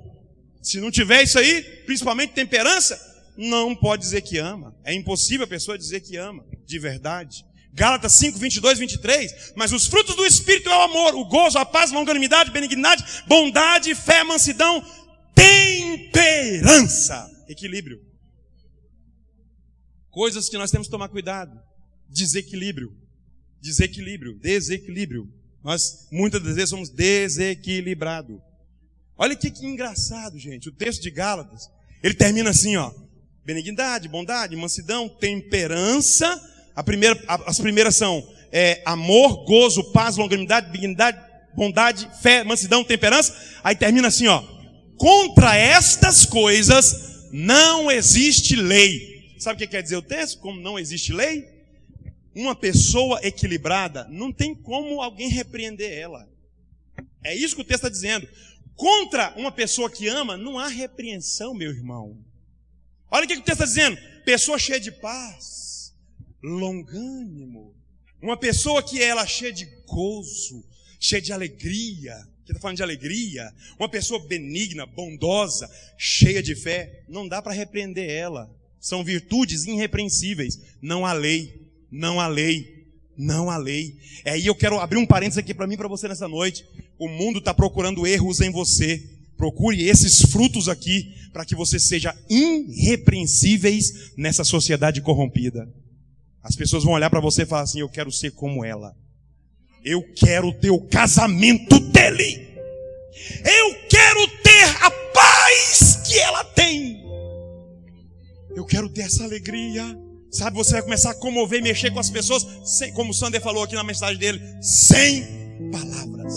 Se não tiver isso aí, principalmente temperança, não pode dizer que ama. É impossível a pessoa dizer que ama, de verdade. Gálatas 5, 22, 23. Mas os frutos do Espírito é o amor, o gozo, a paz, longanimidade, benignidade, bondade, fé, mansidão, temperança. Equilíbrio. Coisas que nós temos que tomar cuidado. Desequilíbrio. Nós muitas das vezes somos desequilibrados. Olha que engraçado, gente. O texto de Gálatas, ele termina assim, ó. Benignidade, bondade, mansidão, temperança. As primeiras são amor, gozo, paz, longanimidade, benignidade, bondade, fé, mansidão, temperança. Aí termina assim, ó. Contra estas coisas não existe lei. Sabe o que quer dizer o texto? Como não existe lei? Uma pessoa equilibrada, não tem como alguém repreender ela. É isso que o texto está dizendo. Contra uma pessoa que ama, não há repreensão, meu irmão. Olha o que o texto está dizendo. Pessoa cheia de paz, longânimo. Uma pessoa que ela cheia de gozo, cheia de alegria. Que está falando de alegria. Uma pessoa benigna, bondosa, cheia de fé. Não dá para repreender ela. São virtudes irrepreensíveis. Não há lei. Não há lei. Não há lei. Aí eu quero abrir um parênteses aqui para mim e para você nessa noite. O mundo está procurando erros em você. Procure esses frutos aqui para que você seja irrepreensíveis nessa sociedade corrompida. As pessoas vão olhar para você e falar assim: eu quero ser como ela. Eu quero ter o casamento dele. Eu quero ter a paz que ela tem. Eu quero ter essa alegria. Sabe, você vai começar a comover e mexer com as pessoas, como o Sander falou aqui na mensagem dele, sem palavras.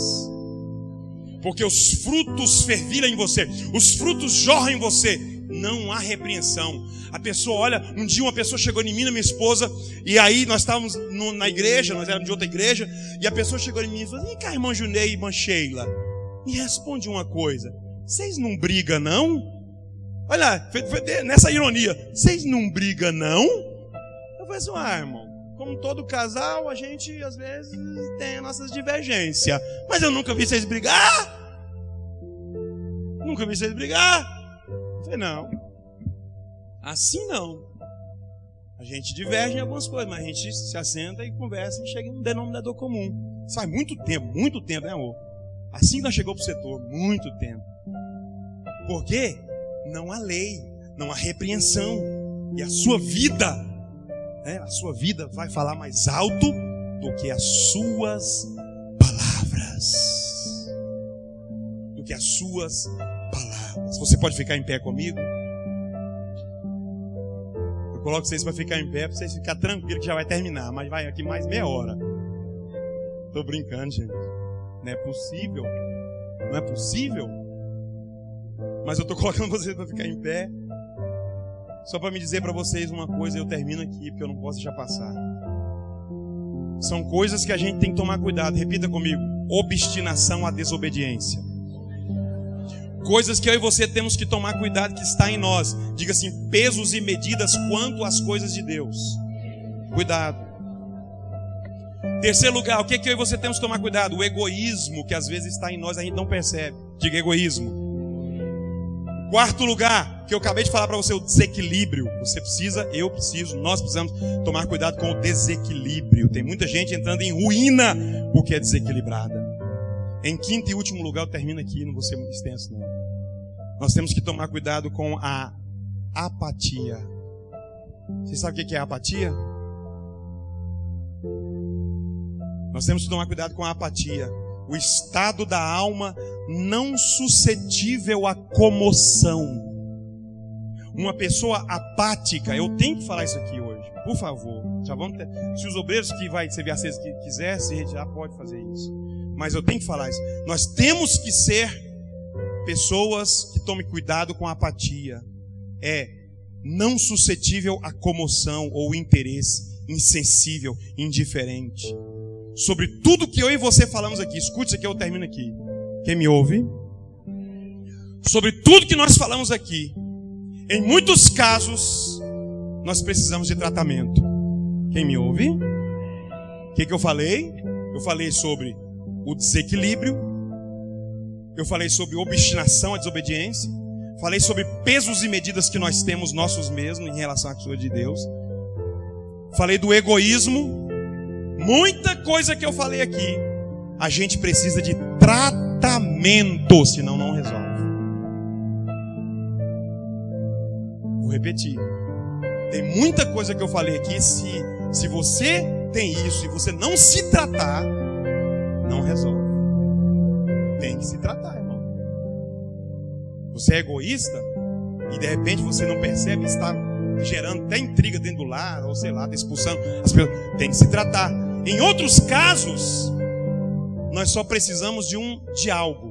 Porque os frutos fervilham em você, os frutos jorram em você, não há repreensão. A pessoa olha, um dia uma pessoa chegou em mim, minha esposa, e aí nós estávamos na igreja, nós éramos de outra igreja, e a pessoa chegou em mim e falou: vem cá, irmão Junei e irmã Sheila, me responde uma coisa, vocês não brigam não? Olha, nessa ironia, vocês não brigam não? Eu falei assim: irmão, como todo casal, a gente às vezes tem nossas divergências, mas eu nunca vi vocês brigar. Nunca vi vocês brigar. Eu falei: não, assim não. A gente diverge em algumas coisas, mas a gente se assenta e conversa e chega em um denominador comum. Isso faz muito tempo, né, amor? Assim que nós chegamos para o setor, muito tempo. Por quê? Não há lei, não há repreensão. E a sua vida vai falar mais alto do que as suas palavras. Do que as suas palavras. Você pode ficar em pé comigo? Eu coloco vocês para ficar em pé, para vocês ficarem tranquilos que já vai terminar, mas vai aqui mais meia hora. Estou brincando, gente. Não é possível. Não é possível. Mas eu estou colocando vocês para ficar em pé, só para me dizer para vocês uma coisa, eu termino aqui, porque eu não posso deixar passar. São coisas que a gente tem que tomar cuidado. Repita comigo: obstinação à desobediência. Coisas que eu e você temos que tomar cuidado, que está em nós. Diga assim: pesos e medidas quanto às coisas de Deus. Cuidado. Terceiro lugar, o que eu e você temos que tomar cuidado? O egoísmo que às vezes está em nós, a gente não percebe. Diga: egoísmo. Quarto lugar, que eu acabei de falar para você, o desequilíbrio. Você precisa, eu preciso, nós precisamos tomar cuidado com o desequilíbrio. Tem muita gente entrando em ruína porque é desequilibrada. Em quinto e último lugar, eu termino aqui, não vou ser muito extenso não. Nós temos que tomar cuidado com a apatia. Você sabe o que é apatia? Nós temos que tomar cuidado com a apatia. O estado da alma não suscetível à comoção. Uma pessoa apática, eu tenho que falar isso aqui hoje, por favor. Já vamos ter, se os obreiros que vai servir a ceia que quiser se retirar, pode fazer isso. Mas eu tenho que falar isso. Nós temos que ser pessoas que tomem cuidado com a apatia. É não suscetível à comoção ou interesse, insensível, indiferente. Sobre tudo que eu e você falamos aqui, escute isso aqui, eu termino aqui. Quem me ouve? Sobre tudo que nós falamos aqui, em muitos casos, nós precisamos de tratamento. Quem me ouve? O que eu falei? Eu falei sobre o desequilíbrio. Eu falei sobre obstinação, a desobediência. Falei sobre pesos e medidas que nós temos nossos mesmos em relação à coisa de Deus. Falei do egoísmo. Muita coisa que eu falei aqui, a gente precisa de tratamento, senão não resolve. Vou repetir. Tem muita coisa que eu falei aqui, se você tem isso e você não se tratar, não resolve. Tem que se tratar, irmão. Você é egoísta e de repente você não percebe, está gerando até intriga dentro do lar, ou sei lá, está expulsando as pessoas. Tem que se tratar. Em outros casos, nós só precisamos de algo.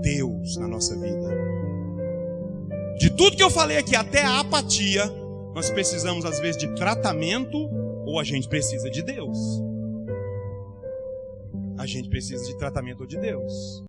Deus na nossa vida. De tudo que eu falei aqui, até a apatia, nós precisamos às vezes de tratamento, ou a gente precisa de Deus. A gente precisa de tratamento ou de Deus.